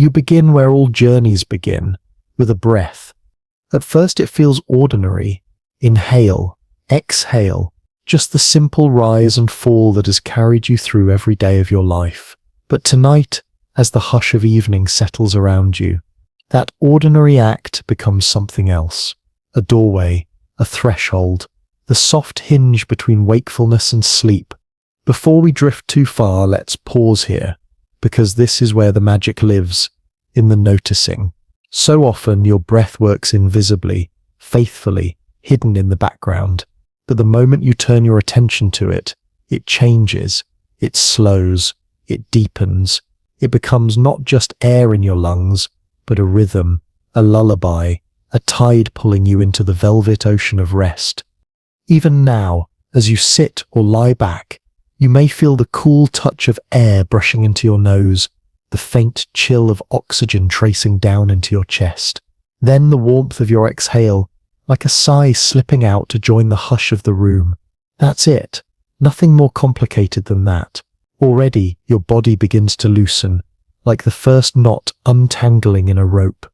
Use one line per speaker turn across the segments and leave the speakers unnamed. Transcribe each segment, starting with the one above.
You begin where all journeys begin, with a breath. At first it feels ordinary. Inhale, exhale, just the simple rise and fall that has carried you through every day of your life. But tonight, as the hush of evening settles around you, that ordinary act becomes something else. A doorway, a threshold, the soft hinge between wakefulness and sleep. Before we drift too far, let's pause here, because this is where the magic lives, in the noticing. So often your breath works invisibly, faithfully, hidden in the background. But the moment you turn your attention to it, it changes, it slows, it deepens. It becomes not just air in your lungs, but a rhythm, a lullaby, a tide pulling you into the velvet ocean of rest. Even now, as you sit or lie back, you may feel the cool touch of air brushing into your nose, the faint chill of oxygen tracing down into your chest. Then the warmth of your exhale, like a sigh slipping out to join the hush of the room. That's it. Nothing more complicated than that. Already, your body begins to loosen, like the first knot untangling in a rope.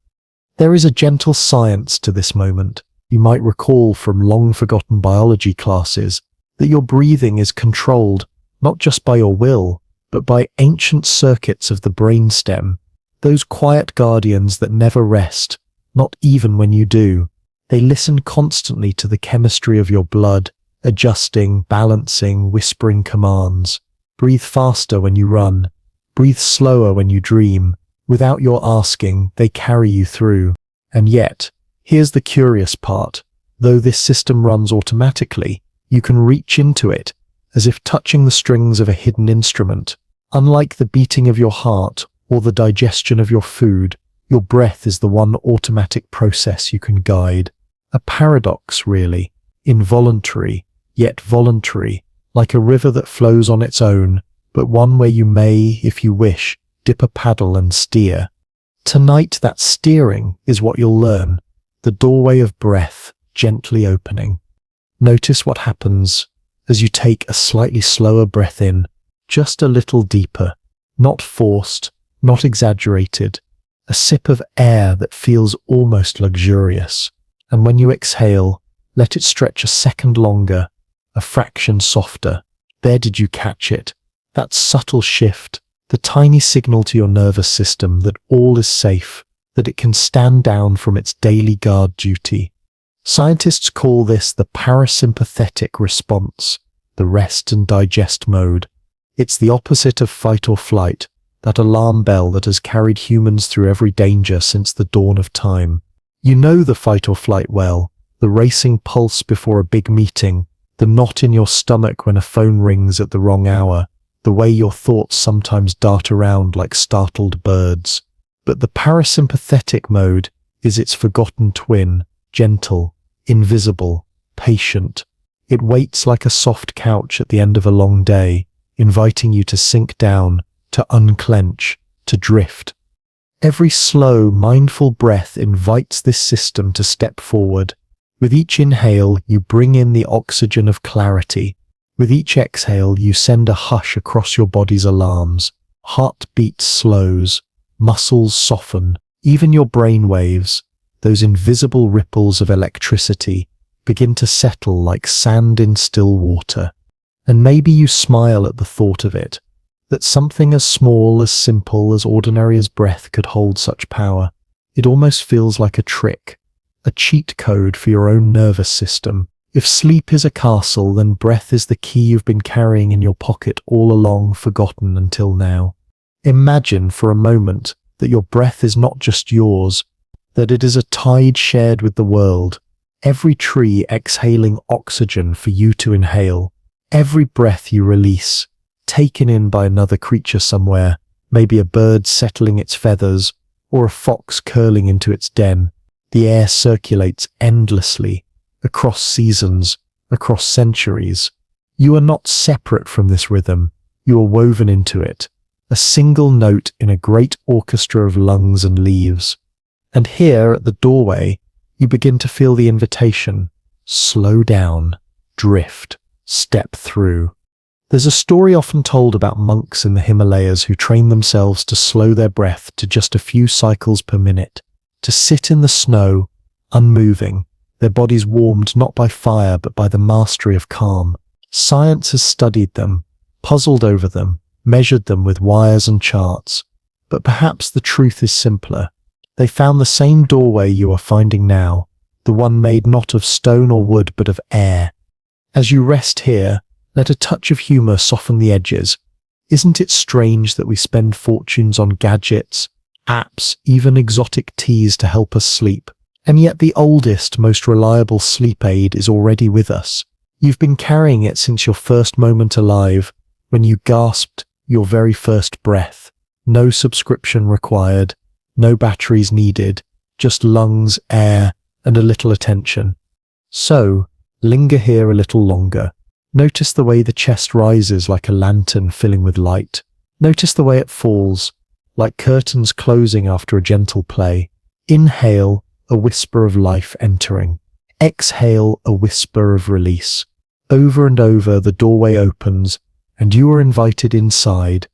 There is a gentle science to this moment. You might recall from long-forgotten biology classes that your breathing is controlled not just by your will, but by ancient circuits of the brainstem, those quiet guardians that never rest, not even when you do. They listen constantly to the chemistry of your blood, adjusting, balancing, whispering commands. Breathe faster when you run. Breathe slower when you dream. Without your asking, they carry you through. And yet, here's the curious part. Though this system runs automatically, you can reach into it, as if touching the strings of a hidden instrument. Unlike the beating of your heart or the digestion of your food, your breath is the one automatic process you can guide. A paradox, really. Involuntary, yet voluntary, like a river that flows on its own, but one where you may, if you wish, dip a paddle and steer. Tonight, that steering is what you'll learn, the doorway of breath gently opening. Notice what happens as you take a slightly slower breath in, just a little deeper, not forced, not exaggerated, a sip of air that feels almost luxurious. And when you exhale, let it stretch a second longer, a fraction softer. There did you catch it? That subtle shift, the tiny signal to your nervous system that all is safe, that it can stand down from its daily guard duty. Scientists call this the parasympathetic response, the rest and digest mode. It's the opposite of fight or flight, that alarm bell that has carried humans through every danger since the dawn of time. You know the fight or flight well, the racing pulse before a big meeting, the knot in your stomach when a phone rings at the wrong hour, the way your thoughts sometimes dart around like startled birds. But the parasympathetic mode is its forgotten twin, gentle, invisible, patient. It waits like a soft couch at the end of a long day, inviting you to sink down, to unclench, to drift. Every slow, mindful breath invites this system to step forward. With each inhale, you bring in the oxygen of clarity. With each exhale, you send a hush across your body's alarms. Heartbeat slows, muscles soften, even your brain waves, those invisible ripples of electricity, begin to settle like sand in still water. And maybe you smile at the thought of it, that something as small, as simple, as ordinary as breath could hold such power. It almost feels like a trick, a cheat code for your own nervous system. If sleep is a castle, then breath is the key you've been carrying in your pocket all along, forgotten until now. Imagine for a moment that your breath is not just yours, that it is a tide shared with the world, every tree exhaling oxygen for you to inhale, every breath you release, taken in by another creature somewhere, maybe a bird settling its feathers, or a fox curling into its den. The air circulates endlessly, across seasons, across centuries. You are not separate from this rhythm, you are woven into it, a single note in a great orchestra of lungs and leaves. And here, at the doorway, you begin to feel the invitation. Slow down, drift, step through. There's a story often told about monks in the Himalayas who train themselves to slow their breath to just a few cycles per minute, to sit in the snow, unmoving, their bodies warmed not by fire but by the mastery of calm. Science has studied them, puzzled over them, measured them with wires and charts. But perhaps the truth is simpler. They found the same doorway you are finding now, the one made not of stone or wood but of air. As you rest here, let a touch of humor soften the edges. Isn't it strange that we spend fortunes on gadgets, apps, even exotic teas to help us sleep? And yet the oldest, most reliable sleep aid is already with us. You've been carrying it since your first moment alive, when you gasped your very first breath. No subscription required, no batteries needed, just lungs, air, and a little attention. So, linger here a little longer. Notice the way the chest rises like a lantern filling with light. Notice the way it falls, like curtains closing after a gentle play. Inhale, a whisper of life entering. Exhale, a whisper of release. Over and over, the doorway opens, and you are invited inside.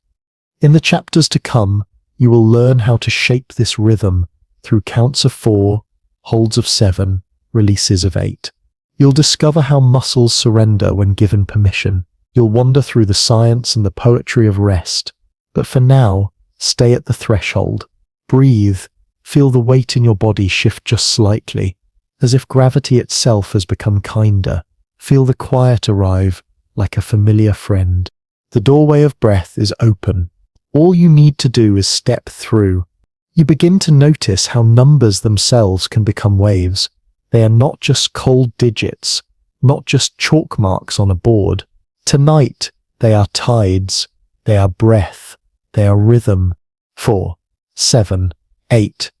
In the chapters to come, you will learn how to shape this rhythm through counts of 4, holds of 7, releases of 8. You'll discover how muscles surrender when given permission. You'll wander through the science and the poetry of rest. But for now, stay at the threshold. Breathe. Feel the weight in your body shift just slightly, as if gravity itself has become kinder. Feel the quiet arrive, like a familiar friend. The doorway of breath is open. All you need to do is step through. You begin to notice how numbers themselves can become waves. They are not just cold digits, not just chalk marks on a board. Tonight, they are tides, they are breath, they are rhythm. 4, 7, 8.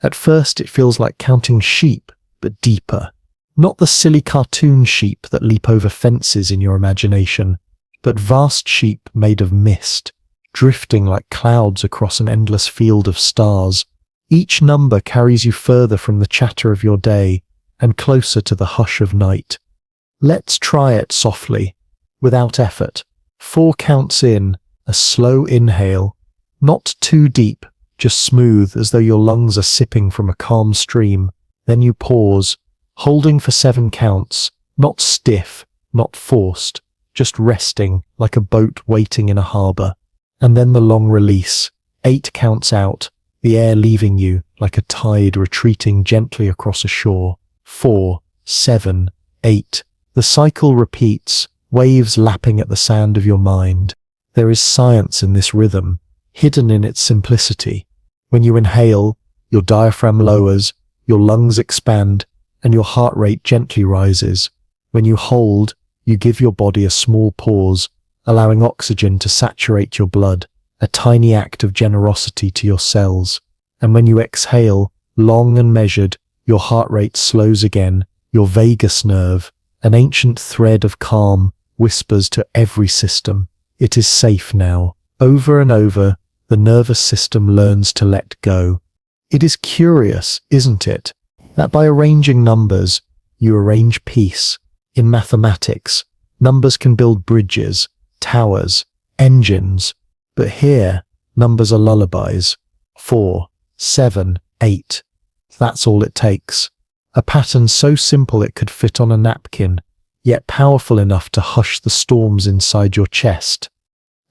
At first it feels like counting sheep, but deeper. Not the silly cartoon sheep that leap over fences in your imagination, but vast sheep made of mist, drifting like clouds across an endless field of stars. Each number carries you further from the chatter of your day and closer to the hush of night. Let's try it softly, without effort. 4 counts in, a slow inhale, not too deep, just smooth as though your lungs are sipping from a calm stream. Then you pause, holding for 7 counts, not stiff, not forced, just resting like a boat waiting in a harbor. And then the long release, 8 counts out, the air leaving you like a tide retreating gently across a shore. 4, 7, 8. The cycle repeats, waves lapping at the sand of your mind. There is science in this rhythm, hidden in its simplicity. When you inhale, your diaphragm lowers, your lungs expand, and your heart rate gently rises. When you hold, you give your body a small pause, allowing oxygen to saturate your blood, a tiny act of generosity to your cells. And when you exhale, long and measured, your heart rate slows again, your vagus nerve, an ancient thread of calm, whispers to every system, it is safe now. Over and over, the nervous system learns to let go. It is curious, isn't it, that by arranging numbers, you arrange peace. In mathematics, numbers can build bridges, towers, engines, but here, numbers are lullabies. 4, 7, 8. That's all it takes. A pattern so simple it could fit on a napkin, yet powerful enough to hush the storms inside your chest.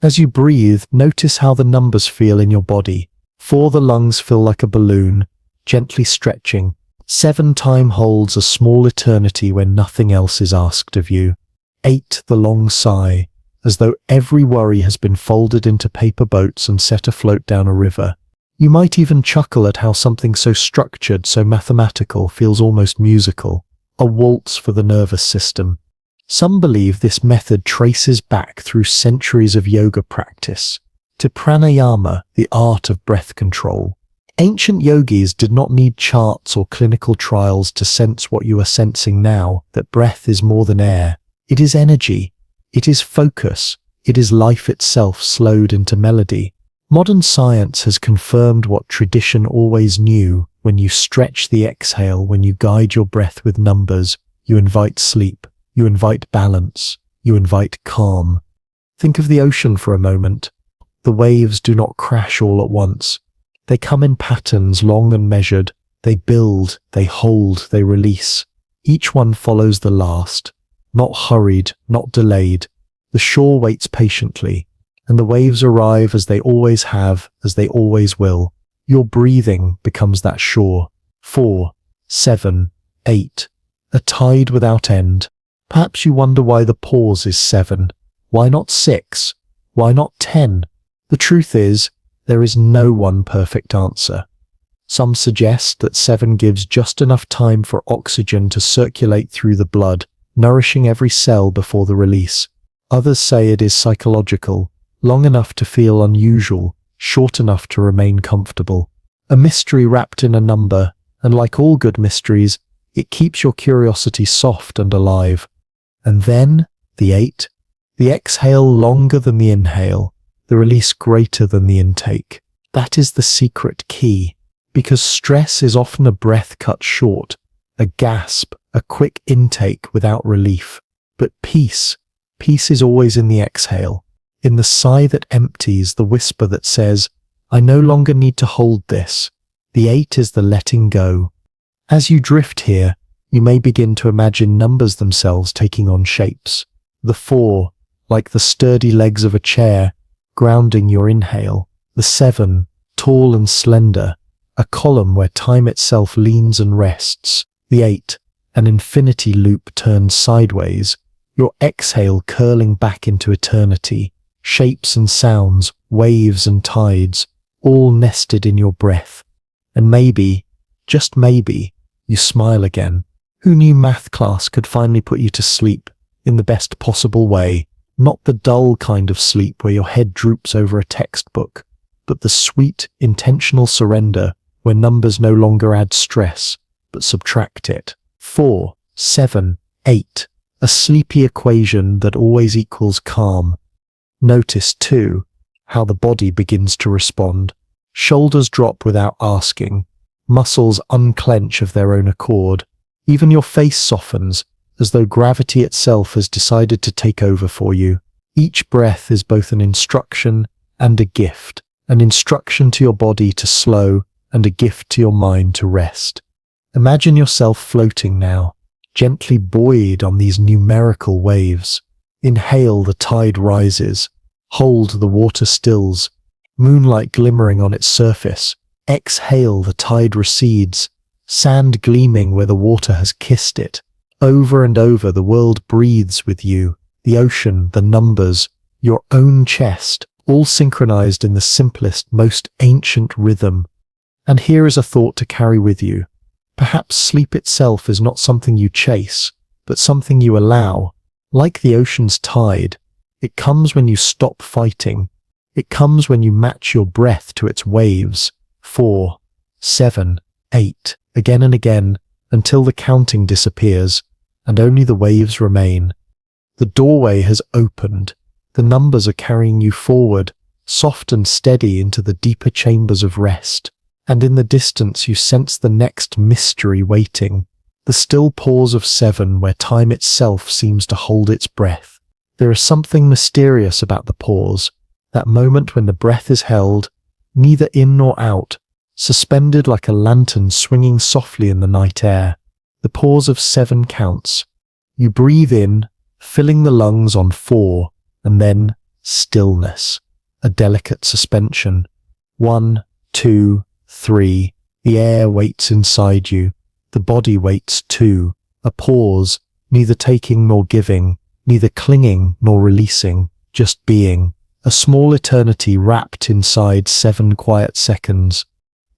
As you breathe, notice how the numbers feel in your body. 4, the lungs feel like a balloon, gently stretching. 7, time holds a small eternity when nothing else is asked of you. 8, the long sigh, as though every worry has been folded into paper boats and set afloat down a river. You might even chuckle at how something so structured, so mathematical, feels almost musical, a waltz for the nervous system. Some believe this method traces back through centuries of yoga practice to pranayama, the art of breath control. Ancient yogis did not need charts or clinical trials to sense what you are sensing now, that breath is more than air. It is energy. It is focus. It is life itself slowed into melody. Modern science has confirmed what tradition always knew. When you stretch the exhale, when you guide your breath with numbers, you invite sleep. You invite balance, you invite calm. Think of the ocean for a moment. The waves do not crash all at once. They come in patterns long and measured. They build, they hold, they release. Each one follows the last. Not hurried, not delayed. The shore waits patiently, and the waves arrive as they always have, as they always will. Your breathing becomes that shore. 4, 7, 8. A tide without end. Perhaps you wonder why the pause is 7. Why not 6? Why not 10? The truth is, there is no one perfect answer. Some suggest that 7 gives just enough time for oxygen to circulate through the blood, nourishing every cell before the release. Others say it is psychological, long enough to feel unusual, short enough to remain comfortable. A mystery wrapped in a number, and like all good mysteries, it keeps your curiosity soft and alive. And then, the 8. The exhale longer than the inhale, the release greater than the intake. That is the secret key, because stress is often a breath cut short, a gasp, a quick intake without relief. But peace is always in the exhale, in the sigh that empties, the whisper that says, I no longer need to hold this. The 8 is the letting go. As you drift here, you may begin to imagine numbers themselves taking on shapes. The 4, like the sturdy legs of a chair, grounding your inhale. The 7, tall and slender, a column where time itself leans and rests. The 8, an infinity loop turned sideways, your exhale curling back into eternity. Shapes and sounds, waves and tides, all nested in your breath. And maybe, just maybe, you smile again. Who knew math class could finally put you to sleep in the best possible way? Not the dull kind of sleep where your head droops over a textbook, but the sweet, intentional surrender where numbers no longer add stress, but subtract it. 4, 7, 8. A sleepy equation that always equals calm. Notice, too, how the body begins to respond. Shoulders drop without asking. Muscles unclench of their own accord. Even your face softens, as though gravity itself has decided to take over for you. Each breath is both an instruction and a gift. An instruction to your body to slow, and a gift to your mind to rest. Imagine yourself floating now, gently buoyed on these numerical waves. Inhale, the tide rises. Hold, the water stills, moonlight glimmering on its surface. Exhale, the tide recedes, sand gleaming where the water has kissed it. Over and over, the world breathes with you, the ocean, the numbers, your own chest, all synchronized in the simplest, most ancient rhythm. And here is a thought to carry with you. Perhaps sleep itself is not something you chase, but something you allow. Like the ocean's tide, it comes when you stop fighting. It comes when you match your breath to its waves. 4, 7, 8, again and again, until the counting disappears, and only the waves remain. The doorway has opened. The numbers are carrying you forward, soft and steady into the deeper chambers of rest. And in the distance you sense the next mystery waiting, the still pause of 7 where time itself seems to hold its breath. There is something mysterious about the pause, that moment when the breath is held, neither in nor out, suspended like a lantern swinging softly in the night air. The pause of 7 counts. You breathe in, filling the lungs on 4, and then stillness, a delicate suspension. 1, 2, 3. The air waits inside you. The body waits too. A pause, neither taking nor giving, neither clinging nor releasing, just being. A small eternity wrapped inside 7 quiet seconds.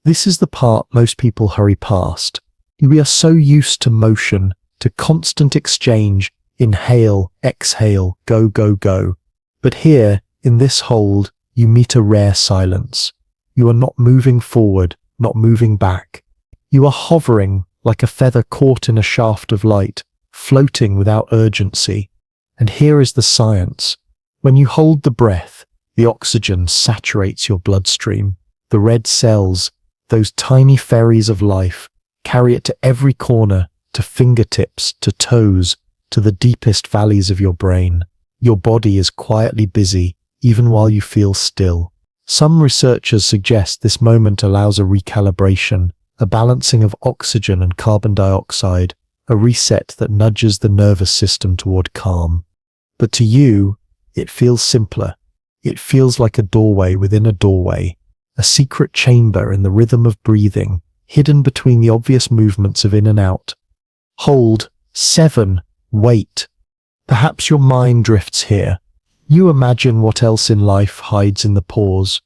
This is the part most people hurry past. We are so used to motion, to constant exchange, inhale, exhale, go, go, go. But here, in this hold, you meet a rare silence. You are not moving forward, not moving back. You are hovering like a feather caught in a shaft of light, floating without urgency. And here is the science. When you hold the breath, the oxygen saturates your bloodstream. The red cells, those tiny ferries of life, carry it to every corner, to fingertips, to toes, to the deepest valleys of your brain. Your body is quietly busy, even while you feel still. Some researchers suggest this moment allows a recalibration, a balancing of oxygen and carbon dioxide, a reset that nudges the nervous system toward calm. But to you, it feels simpler. It feels like a doorway within a doorway, a secret chamber in the rhythm of breathing, hidden between the obvious movements of in and out. Hold. 7. Wait. Perhaps your mind drifts here. You imagine what else in life hides in the pause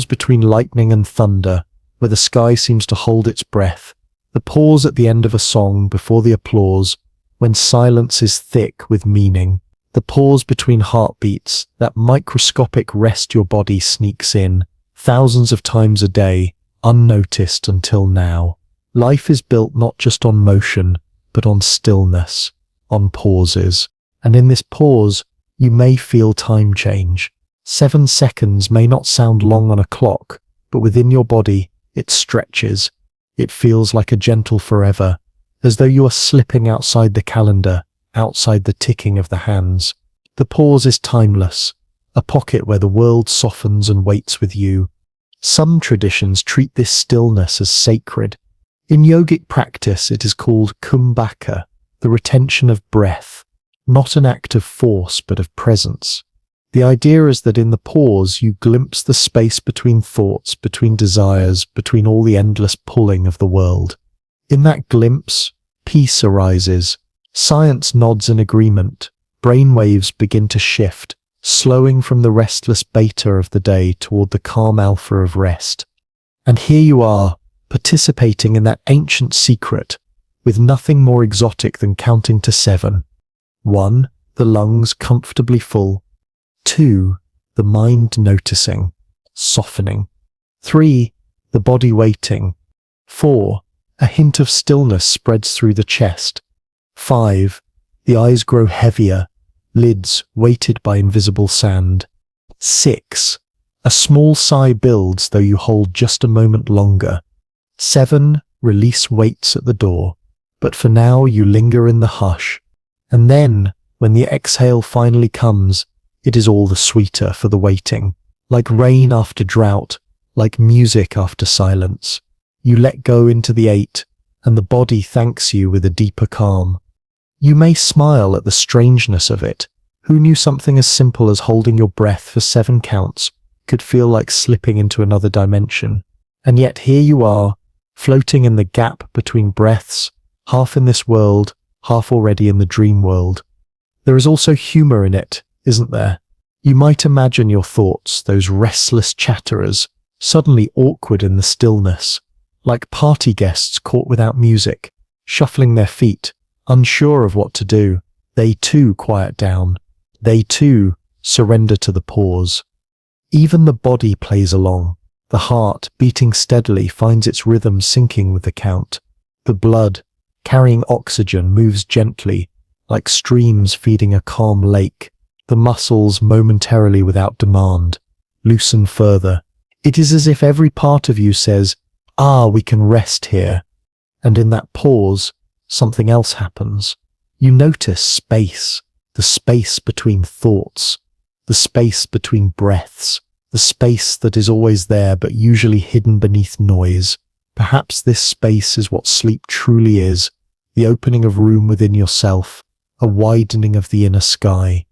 between lightning and thunder, where the sky seems to hold its breath, the pause at the end of a song before the applause, when silence is thick with meaning, the pause between heartbeats, that microscopic rest your body sneaks in, thousands of times a day, unnoticed until now. Life is built not just on motion, but on stillness, on pauses. And in this pause, you may feel time change. 7 seconds may not sound long on a clock, but within your body, it stretches. It feels like a gentle forever, as though you are slipping outside the calendar, outside the ticking of the hands. The pause is timeless, a pocket where the world softens and waits with you. Some traditions treat this stillness as sacred. In yogic practice, it is called kumbhaka, the retention of breath, not an act of force but of presence. The idea is that in the pause you glimpse the space between thoughts, between desires, between all the endless pulling of the world. In that glimpse, peace arises. Science nods in agreement. Brainwaves begin to shift, slowing from the restless beta of the day toward the calm alpha of rest. And here you are, participating in that ancient secret, with nothing more exotic than counting to 7. 1. The lungs comfortably full. 2. The mind noticing, softening. 3. The body waiting. 4. A hint of stillness spreads through the chest. 5. The eyes grow heavier, lids weighted by invisible sand. 6. A small sigh builds, though you hold just a moment longer. 7. Release waits at the door, but for now you linger in the hush. And then, when the exhale finally comes, it is all the sweeter for the waiting. Like rain after drought, like music after silence. You let go into the 8, and the body thanks you with a deeper calm. You may smile at the strangeness of it. Who knew something as simple as holding your breath for 7 counts could feel like slipping into another dimension? And yet here you are, floating in the gap between breaths, half in this world, half already in the dream world. There is also humor in it, isn't there? You might imagine your thoughts, those restless chatterers, suddenly awkward in the stillness, like party guests caught without music, shuffling their feet, unsure of what to do. They too quiet down. They too surrender to the pause. Even the body plays along. The heart, beating steadily, finds its rhythm syncing with the count. The blood, carrying oxygen, moves gently, like streams feeding a calm lake. The muscles, momentarily without demand, loosen further. It is as if every part of you says, we can rest here. And in that pause, something else happens. You notice space, the space between thoughts, the space between breaths, the space that is always there but usually hidden beneath noise. Perhaps this space is what sleep truly is, the opening of room within yourself, a widening of the inner sky.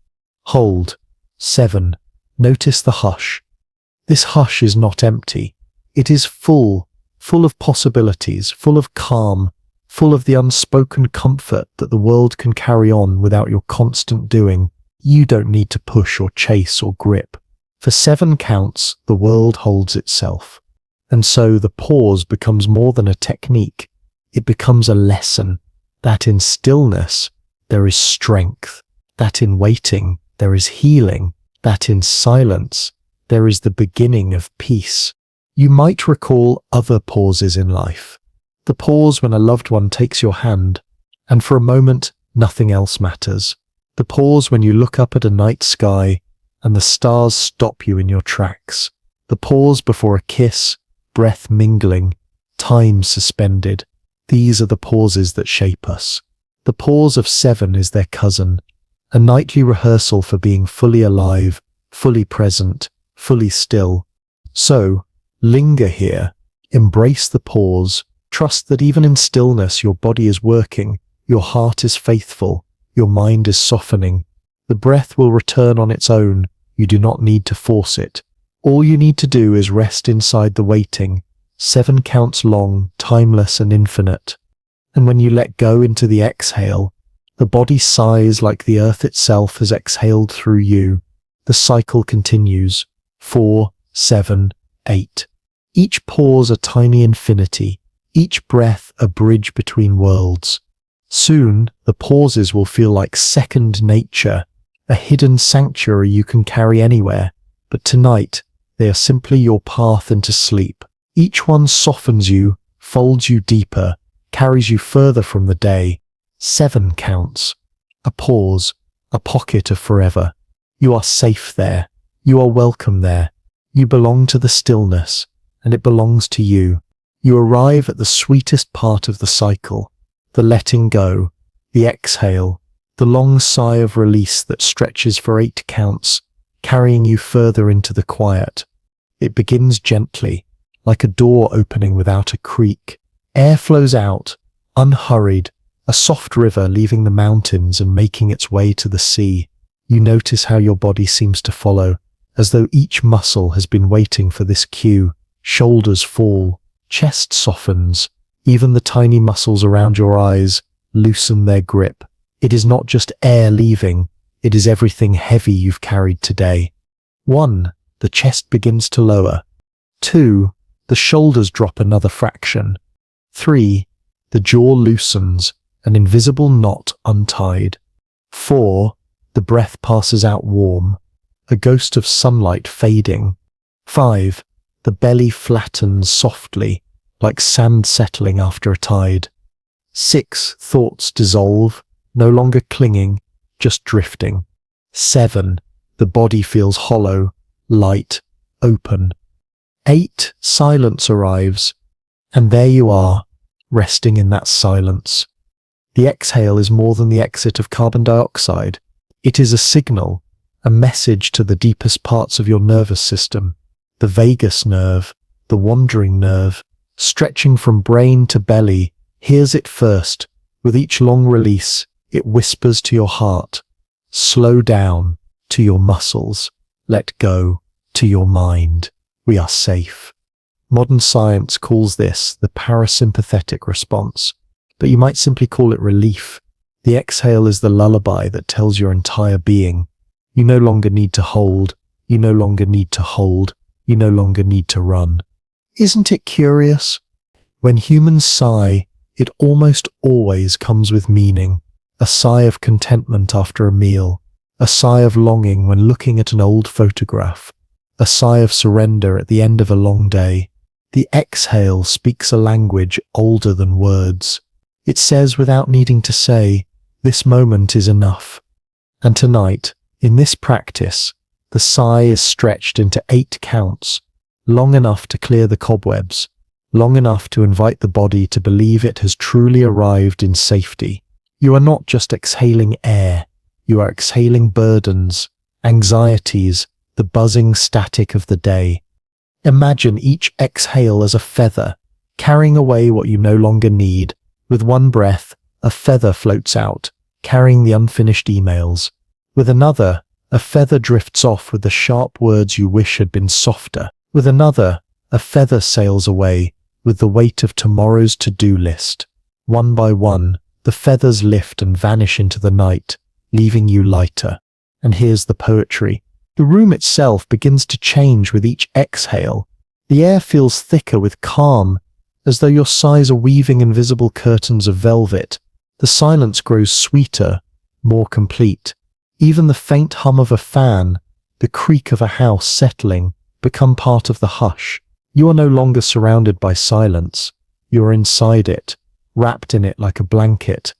Hold. 7. Notice the hush. This hush is not empty. It is full of possibilities, full of calm, full of the unspoken comfort that the world can carry on without your constant doing. You don't need to push or chase or grip. For 7 counts, the world holds itself. And so the pause becomes more than a technique. It becomes a lesson that in stillness there is strength, that in waiting there is healing, that in silence there is the beginning of peace. You might recall other pauses in life. The pause when a loved one takes your hand, and for a moment nothing else matters. The pause when you look up at a night sky, and the stars stop you in your tracks. The pause before a kiss, breath mingling, time suspended. These are the pauses that shape us. The pause of 7 is their cousin, a nightly rehearsal for being fully alive, fully present, fully still. So, linger here, embrace the pause, trust that even in stillness your body is working, your heart is faithful, your mind is softening. The breath will return on its own, you do not need to force it. All you need to do is rest inside the waiting, 7 counts long, timeless and infinite. And when you let go into the exhale, the body sighs like the earth itself has exhaled through you. The cycle continues. 4, 7, 8. Each pause a tiny infinity, each breath a bridge between worlds. Soon, the pauses will feel like second nature, a hidden sanctuary you can carry anywhere. But tonight, they are simply your path into sleep. Each one softens you, folds you deeper, carries you further from the day. 7 counts. A pause, a pocket of forever. You are safe there. You are welcome there. You belong to the stillness, and it belongs to you. You arrive at the sweetest part of the cycle, the letting go, the exhale, the long sigh of release that stretches for 8 counts, carrying you further into the quiet. It begins gently, like a door opening without a creak. Air flows out, unhurried, a soft river leaving the mountains and making its way to the sea. You notice how your body seems to follow, as though each muscle has been waiting for this cue. Shoulders fall, chest softens, even the tiny muscles around your eyes loosen their grip. It is not just air leaving, it is everything heavy you've carried today. 1. The chest begins to lower. 2. The shoulders drop another fraction. 3. The jaw loosens, an invisible knot untied. 4. The breath passes out warm, a ghost of sunlight fading. 5. The belly flattens softly, like sand settling after a tide. 6. Thoughts dissolve, no longer clinging, just drifting. 7. The body feels hollow, light, open. 8. Silence arrives, and there you are, resting in that silence. The exhale is more than the exit of carbon dioxide. It is a signal, a message to the deepest parts of your nervous system, the vagus nerve, the wandering nerve, stretching from brain to belly, hears it first. With each long release, it whispers to your heart, slow down, to your muscles, let go, to your mind. We are safe. Modern science calls this the parasympathetic response, but you might simply call it relief. The exhale is the lullaby that tells your entire being, you no longer need to hold, you no longer need to hold, you no longer need to run. Isn't it curious? When humans sigh, it almost always comes with meaning. A sigh of contentment after a meal, a sigh of longing when looking at an old photograph, a sigh of surrender at the end of a long day. The exhale speaks a language older than words. It says without needing to say, this moment is enough. And tonight, in this practice, the sigh is stretched into 8 counts, long enough to clear the cobwebs, long enough to invite the body to believe it has truly arrived in safety. You are not just exhaling air, you are exhaling burdens, anxieties, the buzzing static of the day. Imagine each exhale as a feather, carrying away what you no longer need. With one breath, a feather floats out, carrying the unfinished emails. With another, a feather drifts off with the sharp words you wish had been softer. With another, a feather sails away with the weight of tomorrow's to-do list. One by one, the feathers lift and vanish into the night, leaving you lighter. And here's the poetry. The room itself begins to change with each exhale. The air feels thicker with calm, as though your sighs are weaving invisible curtains of velvet. The silence grows sweeter, more complete. Even the faint hum of a fan, the creak of a house settling, become part of the hush. You are no longer surrounded by silence. You are inside it, wrapped in it like a blanket.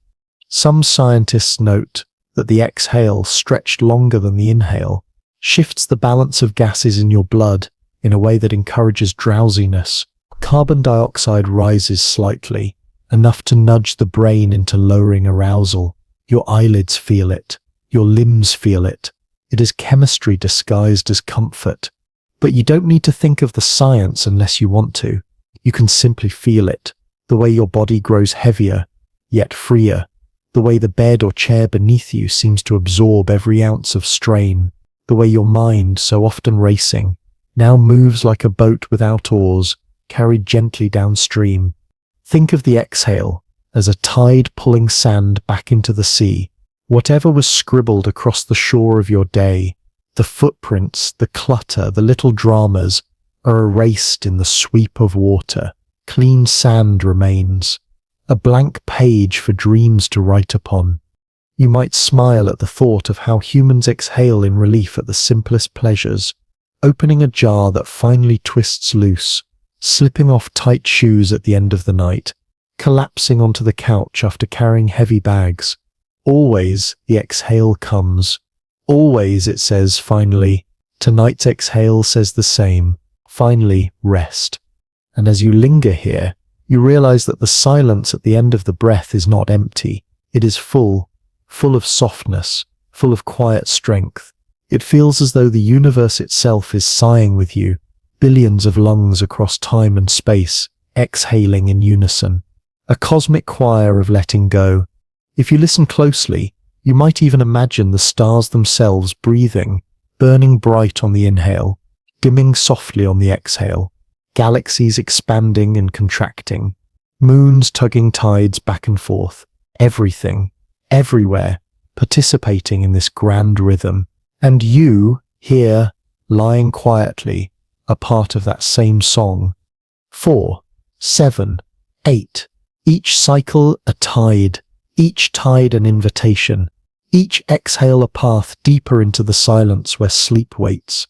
Some scientists note that the exhale, stretched longer than the inhale, shifts the balance of gases in your blood in a way that encourages drowsiness. Carbon dioxide rises slightly, enough to nudge the brain into lowering arousal. Your eyelids feel it. Your limbs feel it. It is chemistry disguised as comfort. But you don't need to think of the science unless you want to. You can simply feel it. The way your body grows heavier, yet freer. The way the bed or chair beneath you seems to absorb every ounce of strain. The way your mind, so often racing, now moves like a boat without oars, carried gently downstream. Think of the exhale as a tide pulling sand back into the sea. Whatever was scribbled across the shore of your day, the footprints, the clutter, the little dramas, are erased in the sweep of water. Clean sand remains, a blank page for dreams to write upon. You might smile at the thought of how humans exhale in relief at the simplest pleasures, opening a jar that finally twists loose, slipping off tight shoes at the end of the night, collapsing onto the couch after carrying heavy bags. Always the exhale comes. Always it says, finally. Tonight's exhale says the same. Finally, rest. And as you linger here, you realize that the silence at the end of the breath is not empty. It is full of softness, full of quiet strength. It feels as though the universe itself is sighing with you, billions of lungs across time and space, exhaling in unison. A cosmic choir of letting go. If you listen closely, you might even imagine the stars themselves breathing, burning bright on the inhale, dimming softly on the exhale, galaxies expanding and contracting, moons tugging tides back and forth, everything, everywhere, participating in this grand rhythm. And you, here, lying quietly, are part of that same song. 4, 7, 8, each cycle a tide, each tide an invitation, each exhale a path deeper into the silence where sleep waits.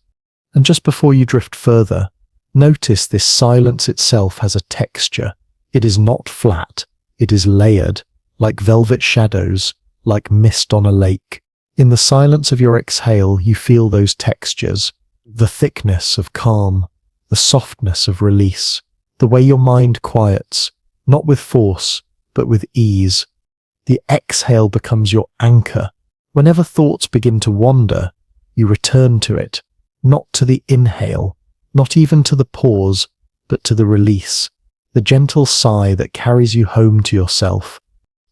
And just before you drift further, notice this silence itself has a texture. It is not flat, it is layered, like velvet shadows, like mist on a lake. In the silence of your exhale, you feel those textures, the thickness of calm, the softness of release, the way your mind quiets, not with force, but with ease. The exhale becomes your anchor. Whenever thoughts begin to wander, you return to it, not to the inhale, not even to the pause, but to the release, the gentle sigh that carries you home to yourself.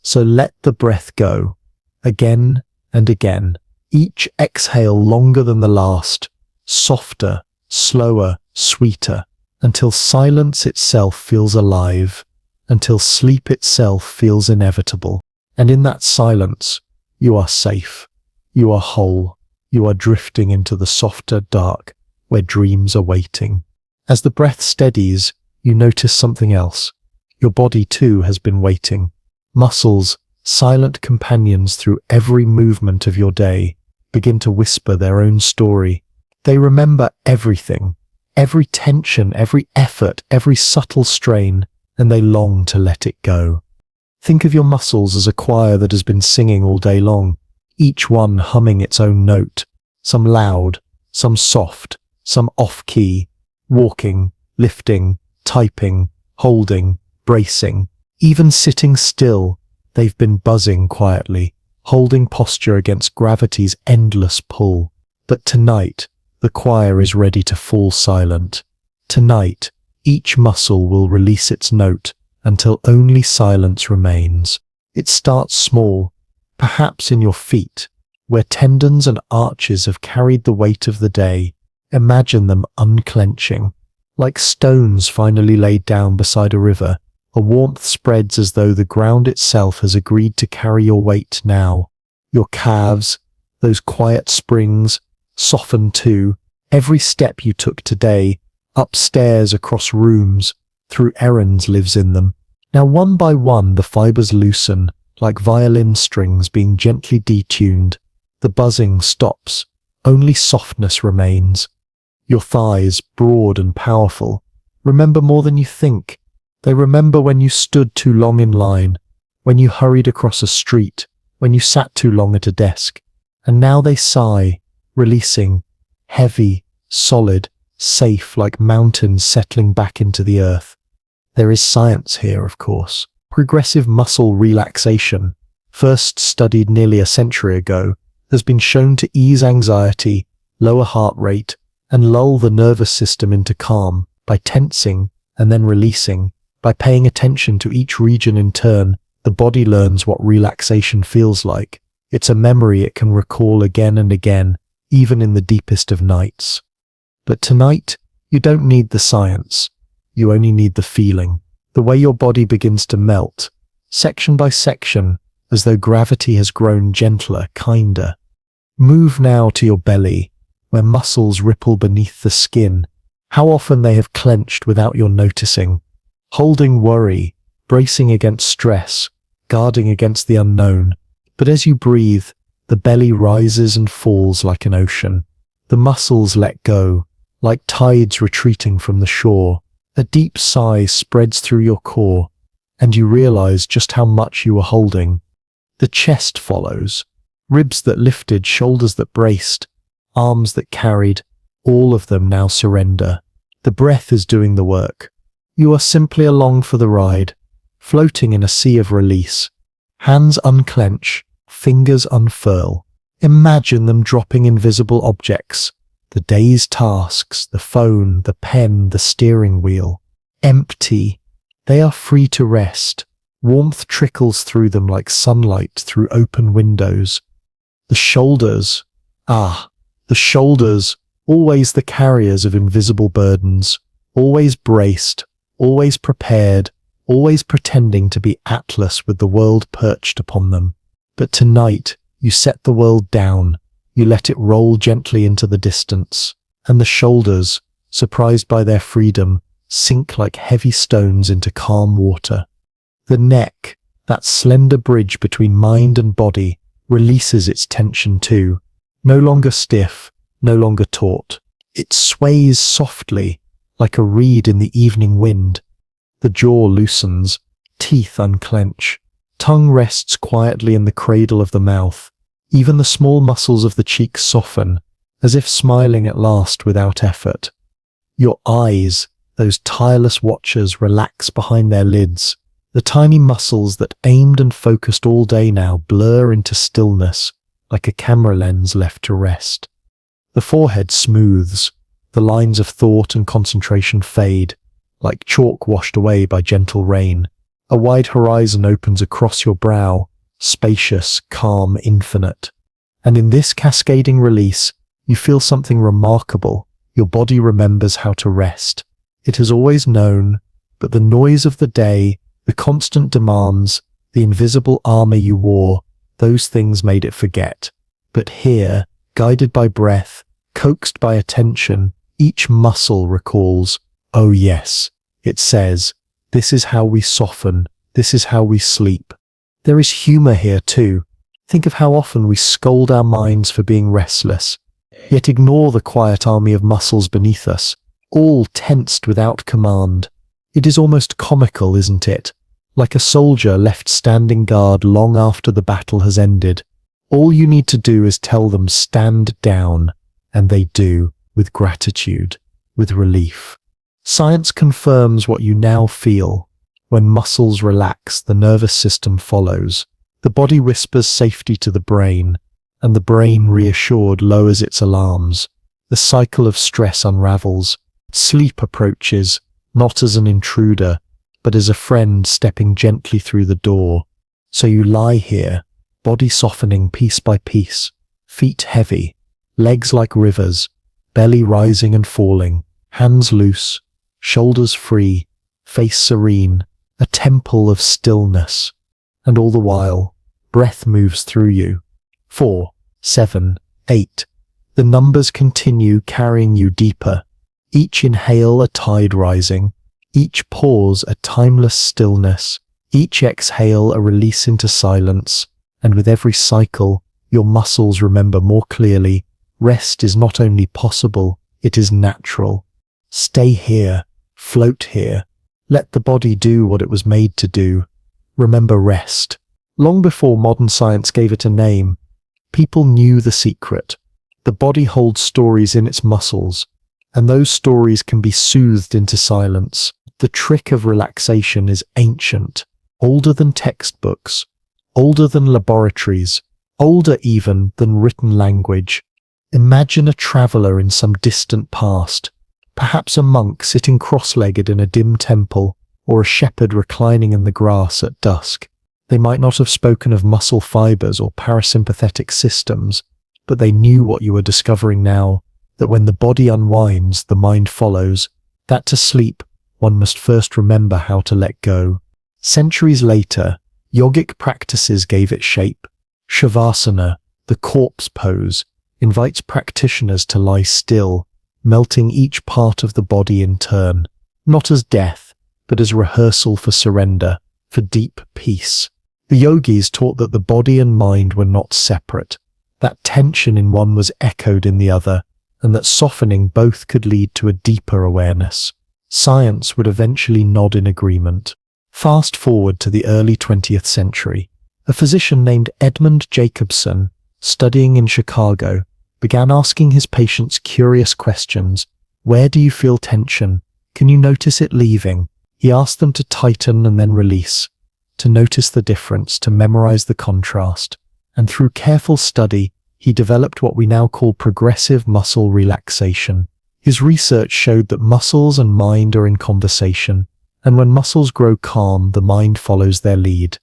So let the breath go, again and again, each exhale longer than the last, softer, slower, sweeter, until silence itself feels alive, until sleep itself feels inevitable. And in that silence, you are safe, you are whole, you are drifting into the softer dark where dreams are waiting. As the breath steadies, you notice something else. Your body too has been waiting. Muscles, silent companions through every movement of your day, begin to whisper their own story. They remember everything, every tension, every effort, every subtle strain, and they long to let it go. Think of your muscles as a choir that has been singing all day long, each one humming its own note, some loud, some soft, some off-key, walking, lifting, typing, holding, bracing, even sitting still. They've been buzzing quietly, holding posture against gravity's endless pull. But tonight, the choir is ready to fall silent. Tonight, each muscle will release its note until only silence remains. It starts small, perhaps in your feet, where tendons and arches have carried the weight of the day. Imagine them unclenching, like stones finally laid down beside a river. A warmth spreads as though the ground itself has agreed to carry your weight now. Your calves, those quiet springs, soften too. Every step you took today, upstairs, across rooms, through errands, lives in them. Now one by one the fibers loosen, like violin strings being gently detuned. The buzzing stops, only softness remains. Your thighs, broad and powerful, remember more than you think. They remember when you stood too long in line, when you hurried across a street, when you sat too long at a desk. And now they sigh, releasing, heavy, solid, safe, like mountains settling back into the earth. There is science here, of course. Progressive muscle relaxation, first studied nearly a century ago, has been shown to ease anxiety, lower heart rate, and lull the nervous system into calm by tensing and then releasing. By paying attention to each region in turn, the body learns what relaxation feels like. It's a memory it can recall again and again, even in the deepest of nights. But tonight, you don't need the science. You only need the feeling. The way your body begins to melt, section by section, as though gravity has grown gentler, kinder. Move now to your belly, where muscles ripple beneath the skin. How often they have clenched without your noticing. Holding worry, bracing against stress, guarding against the unknown. But as you breathe, the belly rises and falls like an ocean. The muscles let go, like tides retreating from the shore. A deep sigh spreads through your core, and you realize just how much you were holding. The chest follows. Ribs that lifted, shoulders that braced, arms that carried, all of them now surrender. The breath is doing the work. You are simply along for the ride, floating in a sea of release. Hands unclench, fingers unfurl. Imagine them dropping invisible objects, the day's tasks, the phone, the pen, the steering wheel. Empty. They are free to rest. Warmth trickles through them like sunlight through open windows. The shoulders. The shoulders, always the carriers of invisible burdens, always braced, always prepared, always pretending to be Atlas with the world perched upon them. But tonight, you set the world down, you let it roll gently into the distance, and the shoulders, surprised by their freedom, sink like heavy stones into calm water. The neck, that slender bridge between mind and body, releases its tension too. No longer stiff, no longer taut. It sways softly, like a reed in the evening wind. The jaw loosens, teeth unclench, tongue rests quietly in the cradle of the mouth. Even the small muscles of the cheeks soften, as if smiling at last without effort. Your eyes, those tireless watchers, relax behind their lids. The tiny muscles that aimed and focused all day now blur into stillness, like a camera lens left to rest. The forehead smooths, the lines of thought and concentration fade, like chalk washed away by gentle rain. A wide horizon opens across your brow, spacious, calm, infinite. And in this cascading release, you feel something remarkable. Your body remembers how to rest. It has always known, but the noise of the day, the constant demands, the invisible armor you wore, those things made it forget. But here, guided by breath, coaxed by attention, each muscle recalls, oh yes, it says, this is how we soften, this is how we sleep. There is humor here too. Think of how often we scold our minds for being restless, yet ignore the quiet army of muscles beneath us, all tensed without command. It is almost comical, isn't it? Like a soldier left standing guard long after the battle has ended. All you need to do is tell them stand down, and they do, with gratitude, with relief. Science confirms what you now feel. When muscles relax, the nervous system follows. The body whispers safety to the brain, and the brain, reassured, lowers its alarms. The cycle of stress unravels. Sleep approaches, not as an intruder, but as a friend stepping gently through the door. So you lie here, body softening piece by piece, feet heavy, legs like rivers, belly rising and falling, hands loose, shoulders free, face serene, a temple of stillness. And all the while, breath moves through you. 4, 7, 8. The numbers continue carrying you deeper. Each inhale a tide rising, each pause a timeless stillness, each exhale a release into silence, and with every cycle, your muscles remember more clearly, rest is not only possible, it is natural. Stay here, float here, let the body do what it was made to do. Remember rest. Long before modern science gave it a name, people knew the secret. The body holds stories in its muscles, and those stories can be soothed into silence. The trick of relaxation is ancient, older than textbooks, older than laboratories, older even than written language. Imagine a traveler in some distant past, perhaps a monk sitting cross-legged in a dim temple, or a shepherd reclining in the grass at dusk. They might not have spoken of muscle fibers or parasympathetic systems, but they knew what you were discovering now, that when the body unwinds, the mind follows, that to sleep, one must first remember how to let go. Centuries later, yogic practices gave it shape. Shavasana, the corpse pose, invites practitioners to lie still, melting each part of the body in turn, not as death, but as rehearsal for surrender, for deep peace. The yogis taught that the body and mind were not separate, that tension in one was echoed in the other, and that softening both could lead to a deeper awareness. Science would eventually nod in agreement. Fast forward to the early 20th century. A physician named Edmund Jacobson, studying in Chicago, began asking his patients curious questions. Where do you feel tension? Can you notice it leaving? He asked them to tighten and then release, to notice the difference, to memorize the contrast. And through careful study, he developed what we now call progressive muscle relaxation. His research showed that muscles and mind are in conversation, and when muscles grow calm, the mind follows their lead.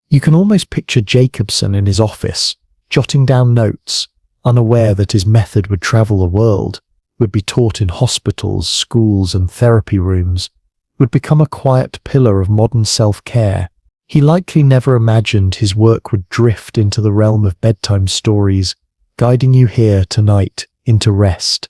You can almost picture Jacobson in his office, jotting down notes, unaware that his method would travel the world, would be taught in hospitals, schools, and therapy rooms, would become a quiet pillar of modern self-care. He likely never imagined his work would drift into the realm of bedtime stories, guiding you here tonight into rest.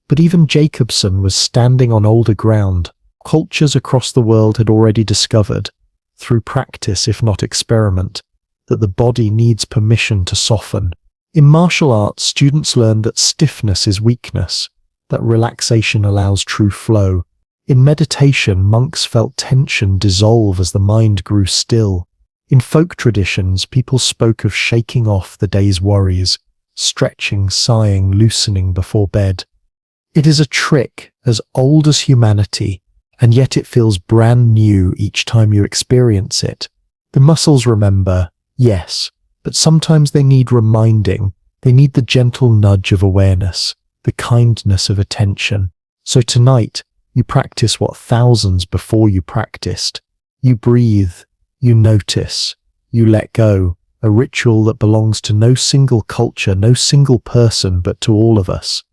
But even Jacobson was standing on older ground. Cultures across the world had already discovered, through practice if not experiment, that the body needs permission to soften. In martial arts, students learn that stiffness is weakness, that relaxation allows true flow. In meditation, monks felt tension dissolve as the mind grew still. In folk traditions, people spoke of shaking off the day's worries, stretching, sighing, loosening before bed. It is a trick as old as humanity, and yet it feels brand new each time you experience it. The muscles remember, yes, but sometimes they need reminding. They need the gentle nudge of awareness, the kindness of attention. So tonight, you practice what thousands before you practiced. You breathe, you notice, you let go, a ritual that belongs to no single culture, no single person, but to all of us.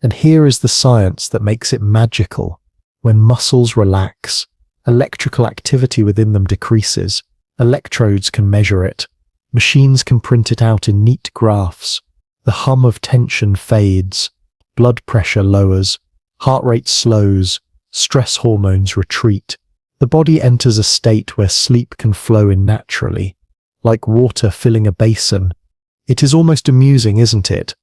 And here is the science that makes it magical. When muscles relax, electrical activity within them decreases. Electrodes can measure it. Machines can print it out in neat graphs. The hum of tension fades. Blood pressure lowers. Heart rate slows. Stress hormones retreat. The body enters a state where sleep can flow in naturally, like water filling a basin. It is almost amusing, isn't it,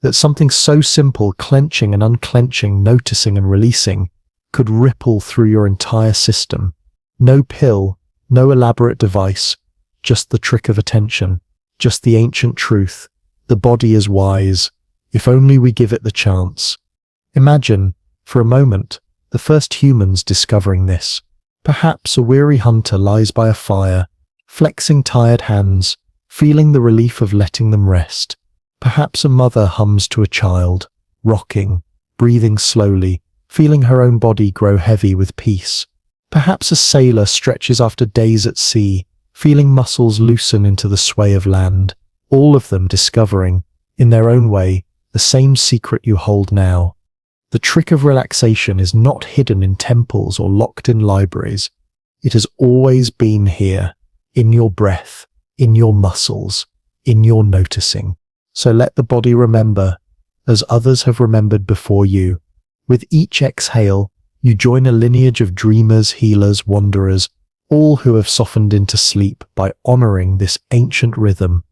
that something so simple, clenching and unclenching, noticing and releasing, could ripple through your entire system. No pill, no elaborate device, just the trick of attention, just the ancient truth. The body is wise, if only we give it the chance. Imagine, for a moment, the first humans discovering this. Perhaps a weary hunter lies by a fire, flexing tired hands, feeling the relief of letting them rest. Perhaps a mother hums to a child, rocking, breathing slowly, feeling her own body grow heavy with peace. Perhaps a sailor stretches after days at sea, feeling muscles loosen into the sway of land, all of them discovering, in their own way, the same secret you hold now. The trick of relaxation is not hidden in temples or locked in libraries. It has always been here, in your breath, in your muscles, in your noticing. So let the body remember, as others have remembered before you. With each exhale, you join a lineage of dreamers, healers, wanderers, all who have softened into sleep by honoring this ancient rhythm.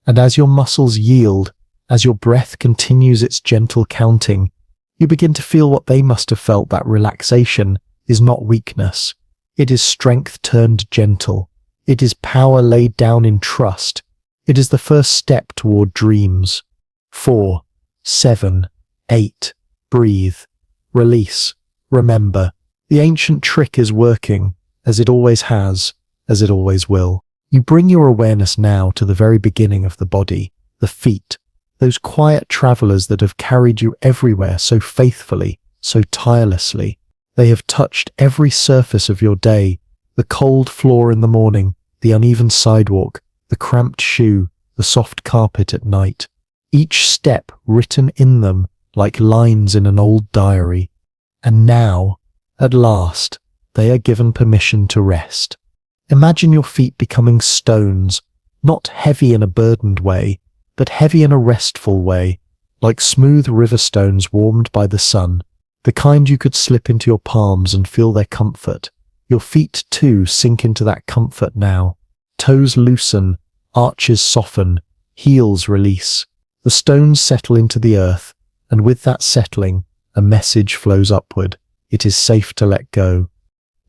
And as your muscles yield, as your breath continues its gentle counting, you begin to feel what they must have felt, that relaxation is not weakness. It is strength turned gentle. It is power laid down in trust. It is the first step toward dreams. 4, 7, 8. Breathe. Release. Remember. The ancient trick is working, as it always has, as it always will. You bring your awareness now to the very beginning of the body, The feet, those quiet travelers that have carried you everywhere so faithfully, so tirelessly. They have touched every surface of your day, the cold floor in the morning, the uneven sidewalk, the cramped shoe, the soft carpet at night. Each step written in them like lines in an old diary. And now, at last, they are given permission to rest. Imagine your feet becoming stones, not heavy in a burdened way, but heavy in a restful way, like smooth river stones warmed by the sun, the kind you could slip into your palms and feel their comfort. Your feet, too, sink into that comfort now. Toes loosen, arches soften, heels release. The stones settle into the earth, and with that settling, a message flows upward. It is safe to let go.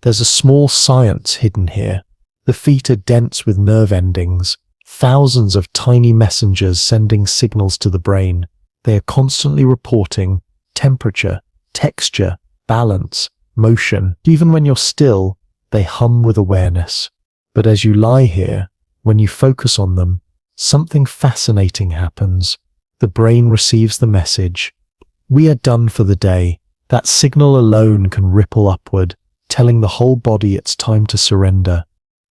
There's a small science hidden here. The feet are dense with nerve endings, thousands of tiny messengers sending signals to the brain. They are constantly reporting temperature, texture, balance, motion. Even when you're still, they hum with awareness. But as you lie here, when you focus on them, something fascinating happens. The brain receives the message. We are done for the day. That signal alone can ripple upward, telling the whole body it's time to surrender.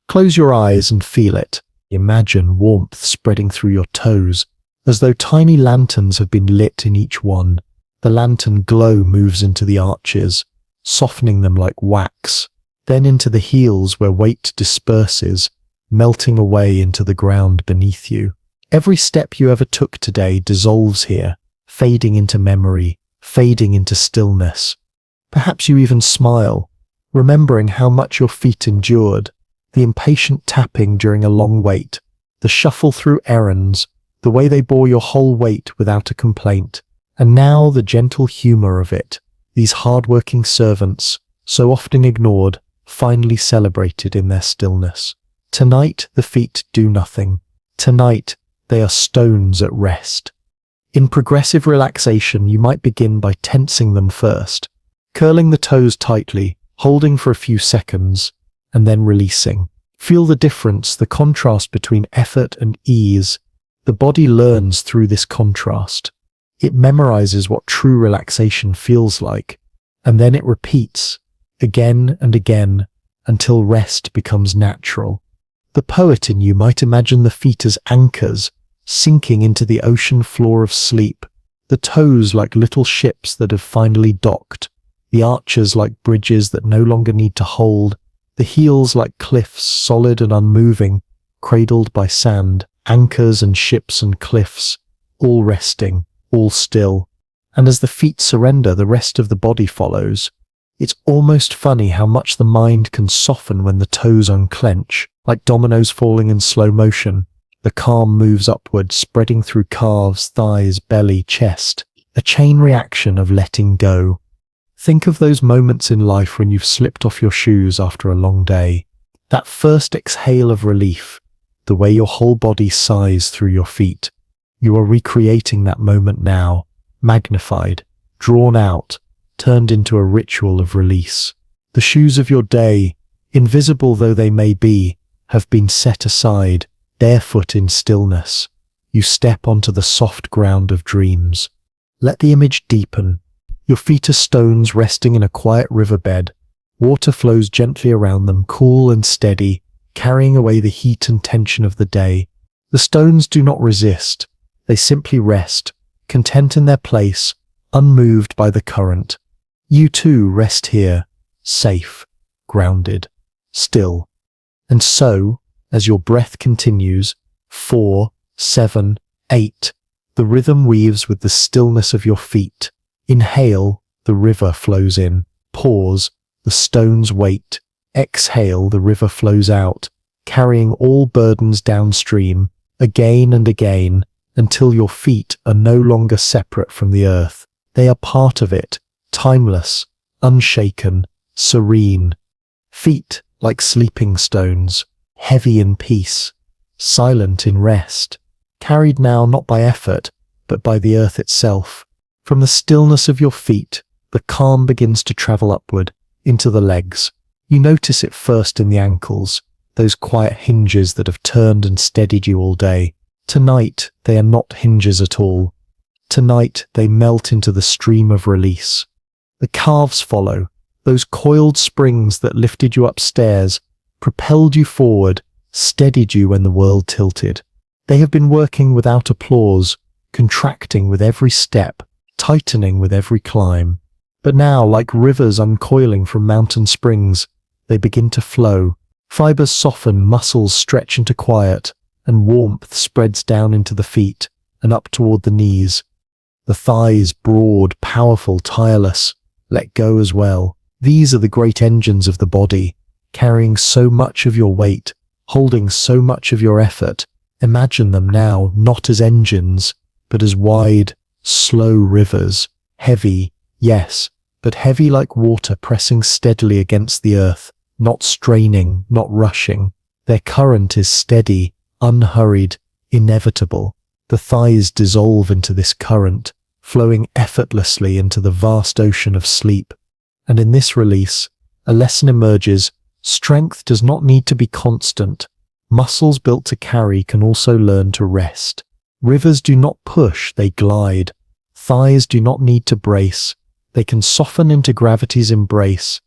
Close your eyes and feel it. Imagine warmth spreading through your toes, as though tiny lanterns have been lit in each one. The lantern glow moves into the arches, softening them like wax, then into the heels where weight disperses, melting away into the ground beneath you. Every step you ever took today dissolves here, fading into memory, fading into stillness. Perhaps you even smile, remembering how much your feet endured, the impatient tapping during a long wait, the shuffle through errands, the way they bore your whole weight without a complaint, and now the gentle humor of it, these hard-working servants, so often ignored, finally celebrated in their stillness. Tonight the feet do nothing. Tonight they are stones at rest. In progressive relaxation, you might begin by tensing them first, curling the toes tightly, holding for a few seconds, and then releasing. Feel the difference, the contrast between effort and ease. The body learns through this contrast. It memorizes what true relaxation feels like, and then it repeats, again and again, until rest becomes natural. The poet in you might imagine the feet as anchors, sinking into the ocean floor of sleep, the toes like little ships that have finally docked, the arches like bridges that no longer need to hold, the heels like cliffs, solid and unmoving, cradled by sand, anchors and ships and cliffs, all resting, all still. And as the feet surrender, the rest of the body follows. It's almost funny how much the mind can soften when the toes unclench, like dominoes falling in slow motion. The calm moves upward, spreading through calves, thighs, belly, chest, a chain reaction of letting go. Think of those moments in life when you've slipped off your shoes after a long day. That first exhale of relief, the way your whole body sighs through your feet. You are recreating that moment now, magnified, drawn out, turned into a ritual of release. The shoes of your day, invisible though they may be, have been set aside, barefoot in stillness. You step onto the soft ground of dreams. Let the image deepen. Your feet are stones resting in a quiet riverbed. Water flows gently around them, cool and steady, carrying away the heat and tension of the day. The stones do not resist. They simply rest, content in their place, unmoved by the current. You too rest here, safe, grounded, still. And so, as your breath continues, 4, 7, 8, the rhythm weaves with the stillness of your feet. Inhale, the river flows in. Pause, the stones wait. Exhale, the river flows out, carrying all burdens downstream, again and again, until your feet are no longer separate from the earth. They are part of it, timeless, unshaken, serene. Feet like sleeping stones, heavy in peace, silent in rest, carried now not by effort, but by the earth itself. From the stillness of your feet, the calm begins to travel upward, into the legs. You notice it first in the ankles, those quiet hinges that have turned and steadied you all day. Tonight, they are not hinges at all. Tonight, they melt into the stream of release. The calves follow, those coiled springs that lifted you upstairs, propelled you forward, steadied you when the world tilted. They have been working without applause, contracting with every step, tightening with every climb. But now, like rivers uncoiling from mountain springs, they begin to flow. Fibers soften, muscles stretch into quiet, and warmth spreads down into the feet and up toward the knees. The thighs, broad, powerful, tireless, let go as well. These are the great engines of the body, carrying so much of your weight, holding so much of your effort. Imagine them now not as engines, but as wide, slow rivers, heavy, yes, but heavy like water pressing steadily against the earth, not straining, not rushing. Their current is steady, unhurried, inevitable. The thighs dissolve into this current, flowing effortlessly into the vast ocean of sleep. And in this release, a lesson emerges: strength does not need to be constant. Muscles built to carry can also learn to rest. Rivers do not push, they glide. Thighs do not need to brace. They can soften into gravity's embrace.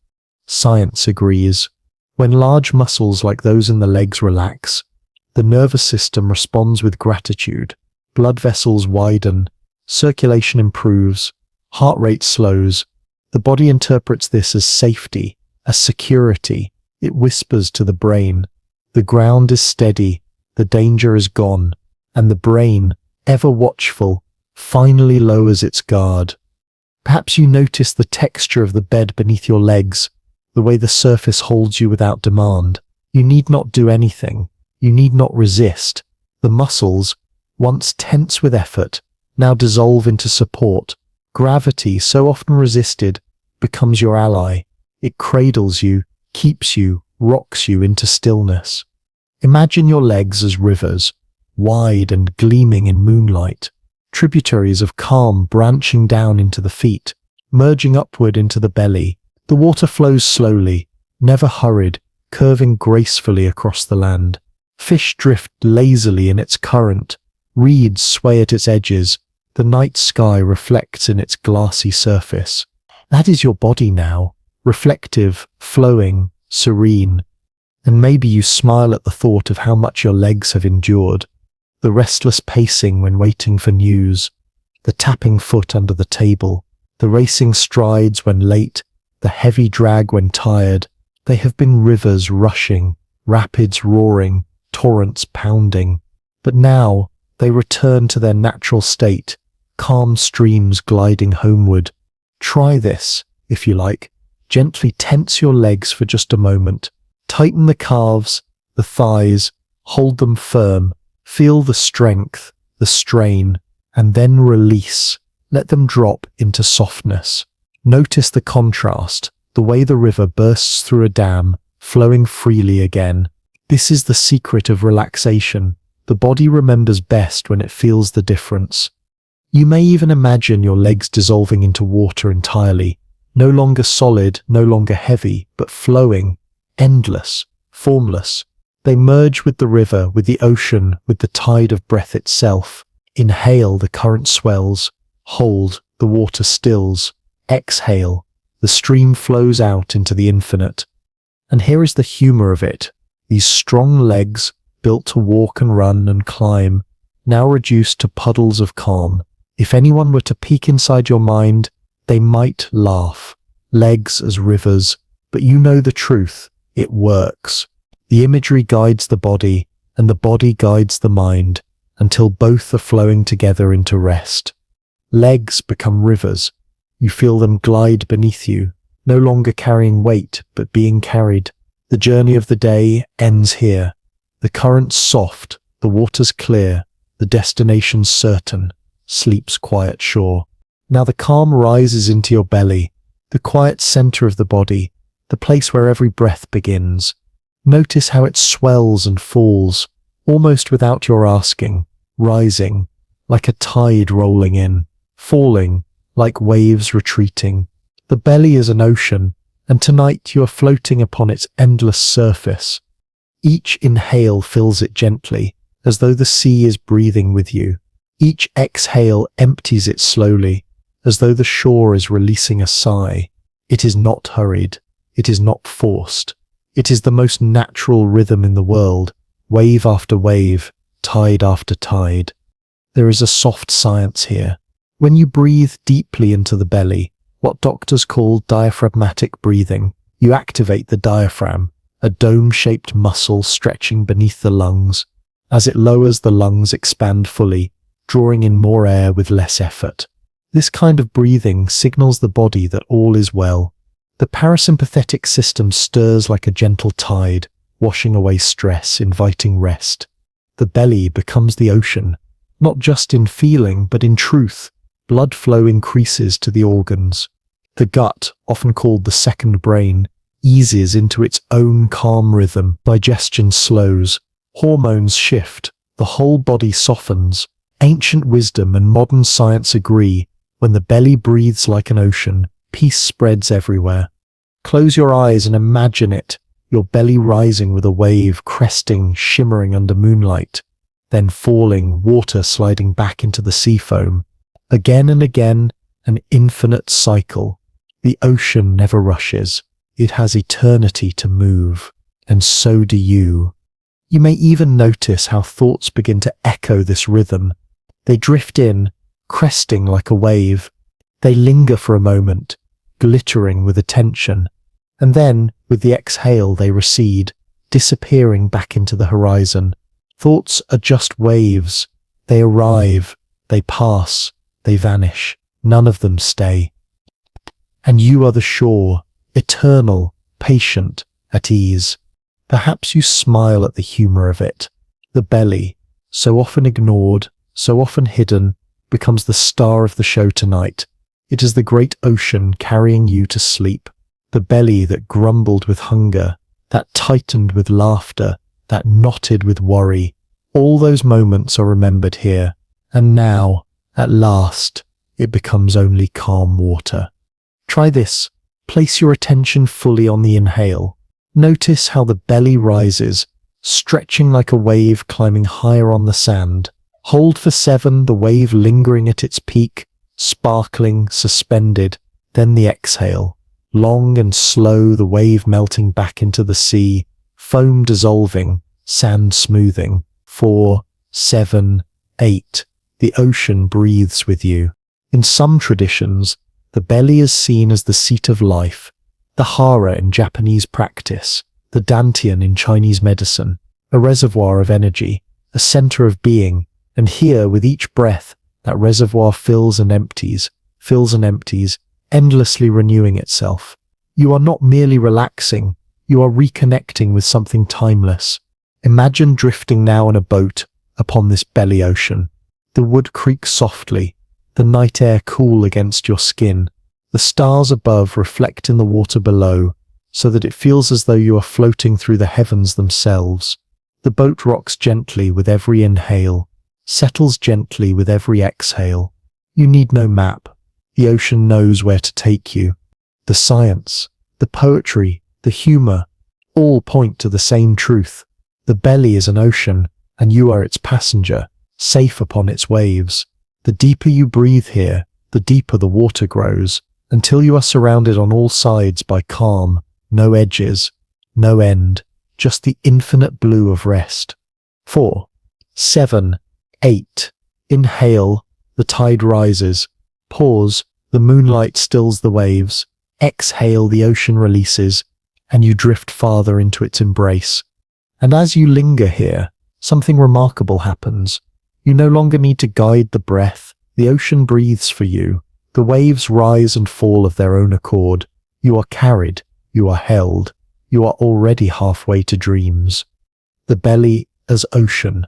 Science agrees. When large muscles like those in the legs relax, the nervous system responds with gratitude. Blood vessels widen, circulation improves, heart rate slows. The body interprets this as safety, as security. It whispers to the brain, the ground is steady, the danger is gone, and the brain, ever watchful, finally lowers its guard. Perhaps you notice the texture of the bed beneath your legs, the way the surface holds you without demand. You need not do anything. You need not resist. The muscles, once tense with effort, now dissolve into support. Gravity, so often resisted, becomes your ally. It cradles you, keeps you, rocks you into stillness. Imagine your legs as rivers, wide and gleaming in moonlight, tributaries of calm branching down into the feet, merging upward into the belly. The water flows slowly, never hurried, curving gracefully across the land. Fish drift lazily in its current, reeds sway at its edges, the night sky reflects in its glassy surface. That is your body now, reflective, flowing, serene. And maybe you smile at the thought of how much your legs have endured. The restless pacing when waiting for news, the tapping foot under the table, the racing strides when late, the heavy drag when tired. They have been rivers rushing, rapids roaring, torrents pounding. But now they return to their natural state, calm streams gliding homeward. Try this, if you like. Gently tense your legs for just a moment. Tighten the calves, the thighs, hold them firm. Feel the strength, the strain, and then release. Let them drop into softness. Notice the contrast, the way the river bursts through a dam, flowing freely again. This is the secret of relaxation. The body remembers best when it feels the difference. You may even imagine your legs dissolving into water entirely, no longer solid, no longer heavy, but flowing, endless, formless. They merge with the river, with the ocean, with the tide of breath itself. Inhale, the current swells. Hold, the water stills. Exhale, the stream flows out into the infinite. And here is the humor of it. These strong legs, built to walk and run and climb, now reduced to puddles of calm. If anyone were to peek inside your mind, they might laugh. Legs as rivers, but you know the truth. It works. The imagery guides the body, and the body guides the mind, until both are flowing together into rest. Legs become rivers. You feel them glide beneath you, no longer carrying weight, but being carried. The journey of the day ends here. The current's soft, the water's clear, the destination's certain. Sleep's quiet shore. Now the calm rises into your belly, the quiet center of the body, the place where every breath begins. Notice how it swells and falls, almost without your asking, rising, like a tide rolling in, falling, like waves retreating. The belly is an ocean, and tonight you are floating upon its endless surface. Each inhale fills it gently, as though the sea is breathing with you. Each exhale empties it slowly, as though the shore is releasing a sigh. It is not hurried. It is not forced. It is the most natural rhythm in the world, wave after wave, tide after tide. There is a soft science here. When you breathe deeply into the belly, what doctors call diaphragmatic breathing, you activate the diaphragm, a dome-shaped muscle stretching beneath the lungs. As it lowers, the lungs expand fully, drawing in more air with less effort. This kind of breathing signals the body that all is well. The parasympathetic system stirs like a gentle tide, washing away stress, inviting rest. The belly becomes the ocean, not just in feeling, but in truth. Blood flow increases to the organs. The gut, often called the second brain, eases into its own calm rhythm. Digestion slows. Hormones shift. The whole body softens. Ancient wisdom and modern science agree. When the belly breathes like an ocean, peace spreads everywhere. Close your eyes and imagine it, your belly rising with a wave, cresting, shimmering under moonlight, then falling, water sliding back into the sea foam. Again and again, an infinite cycle. The ocean never rushes. It has eternity to move, and so do you. You may even notice how thoughts begin to echo this rhythm. They drift in, cresting like a wave. They linger for a moment, glittering with attention, and then, with the exhale, they recede, disappearing back into the horizon. Thoughts are just waves. They arrive, they pass, they vanish. None of them stay. And you are the shore, eternal, patient, at ease. Perhaps you smile at the humor of it. The belly, so often ignored, so often hidden, becomes the star of the show tonight. It is the great ocean carrying you to sleep. The belly that grumbled with hunger, that tightened with laughter, that knotted with worry. All those moments are remembered here. And now, at last, it becomes only calm water. Try this. Place your attention fully on the inhale. Notice how the belly rises, stretching like a wave climbing higher on the sand. Hold for 7, the wave lingering at its peak, sparkling, suspended. Then the exhale. Long and slow, the wave melting back into the sea, foam dissolving, sand smoothing. 4, 7, 8. The ocean breathes with you. In some traditions, the belly is seen as the seat of life, the hara in Japanese practice, the dantian in Chinese medicine, a reservoir of energy, a center of being, and here, with each breath, that reservoir fills and empties, endlessly renewing itself. You are not merely relaxing, you are reconnecting with something timeless. Imagine drifting now in a boat upon this belly ocean. The wood creaks softly, the night air cool against your skin. The stars above reflect in the water below, so that it feels as though you are floating through the heavens themselves. The boat rocks gently with every inhale, settles gently with every exhale. You need no map. The ocean knows where to take you. The science, the poetry, the humor, all point to the same truth. The belly is an ocean, and you are its passenger, safe upon its waves. The deeper you breathe here, the deeper the water grows, until you are surrounded on all sides by calm, no edges, no end, just the infinite blue of rest. 4, 7, 8. Inhale, the tide rises. Pause, the moonlight stills the waves. Exhale, the ocean releases, and you drift farther into its embrace. And as you linger here, something remarkable happens. You no longer need to guide the breath. The ocean breathes for you. The waves rise and fall of their own accord. You are carried. You are held. You are already halfway to dreams. The belly as ocean.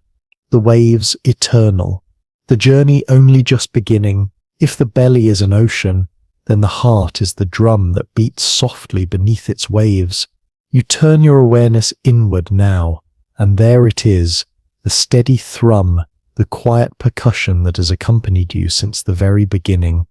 The waves eternal. The journey only just beginning. If the belly is an ocean, then the heart is the drum that beats softly beneath its waves. You turn your awareness inward now, and there it is, the steady thrum, the quiet percussion that has accompanied you since the very beginning.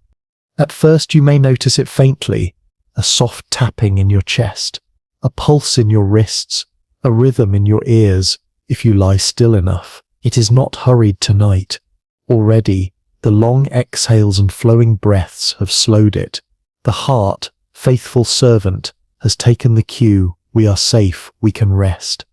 At first you may notice it faintly, a soft tapping in your chest, a pulse in your wrists, a rhythm in your ears, if you lie still enough. It is not hurried tonight. Already, the long exhales and flowing breaths have slowed it. The heart, faithful servant, has taken the cue. We are safe, we can rest.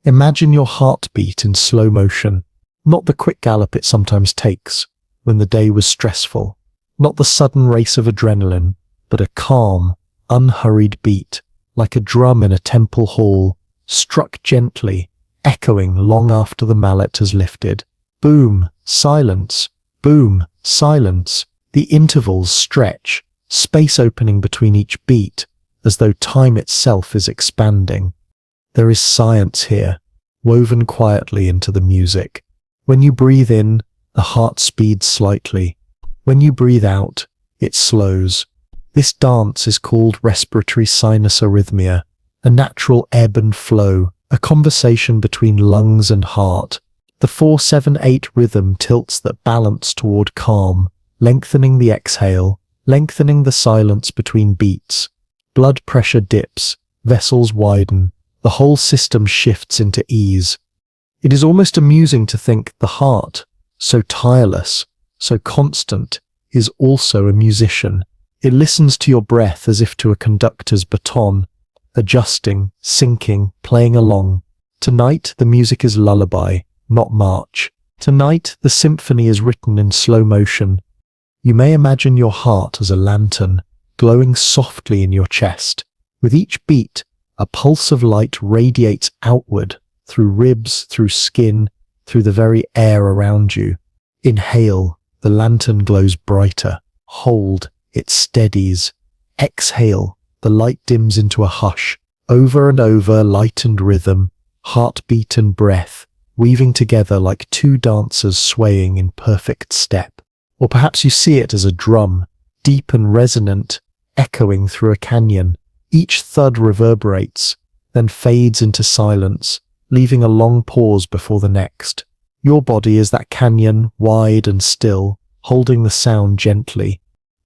Imagine your heartbeat in slow motion, not the quick gallop it sometimes takes when the day was stressful, not the sudden race of adrenaline, but a calm, unhurried beat, like a drum in a temple hall, struck gently, echoing long after the mallet has lifted. Boom, silence. Boom, silence. The intervals stretch, space opening between each beat, as though time itself is expanding. There is science here, woven quietly into the music. When you breathe in, the heart speeds slightly. When you breathe out, it slows. This dance is called respiratory sinus arrhythmia, a natural ebb and flow, a conversation between lungs and heart. The 4-7-8 rhythm tilts that balance toward calm, lengthening the exhale, lengthening the silence between beats. Blood pressure dips, vessels widen, the whole system shifts into ease. It is almost amusing to think the heart, so tireless, so constant, is also a musician. It listens to your breath as if to a conductor's baton, adjusting, syncing, playing along. Tonight, the music is lullaby, not march. Tonight, the symphony is written in slow motion. You may imagine your heart as a lantern, glowing softly in your chest. With each beat, a pulse of light radiates outward, through ribs, through skin, through the very air around you. Inhale, the lantern glows brighter. Hold, it steadies. Exhale, the light dims into a hush. Over and over, light and rhythm, heartbeat and breath, weaving together like two dancers swaying in perfect step. Or perhaps you see it as a drum, deep and resonant, echoing through a canyon. Each thud reverberates, then fades into silence, leaving a long pause before the next. Your body is that canyon, wide and still, holding the sound gently.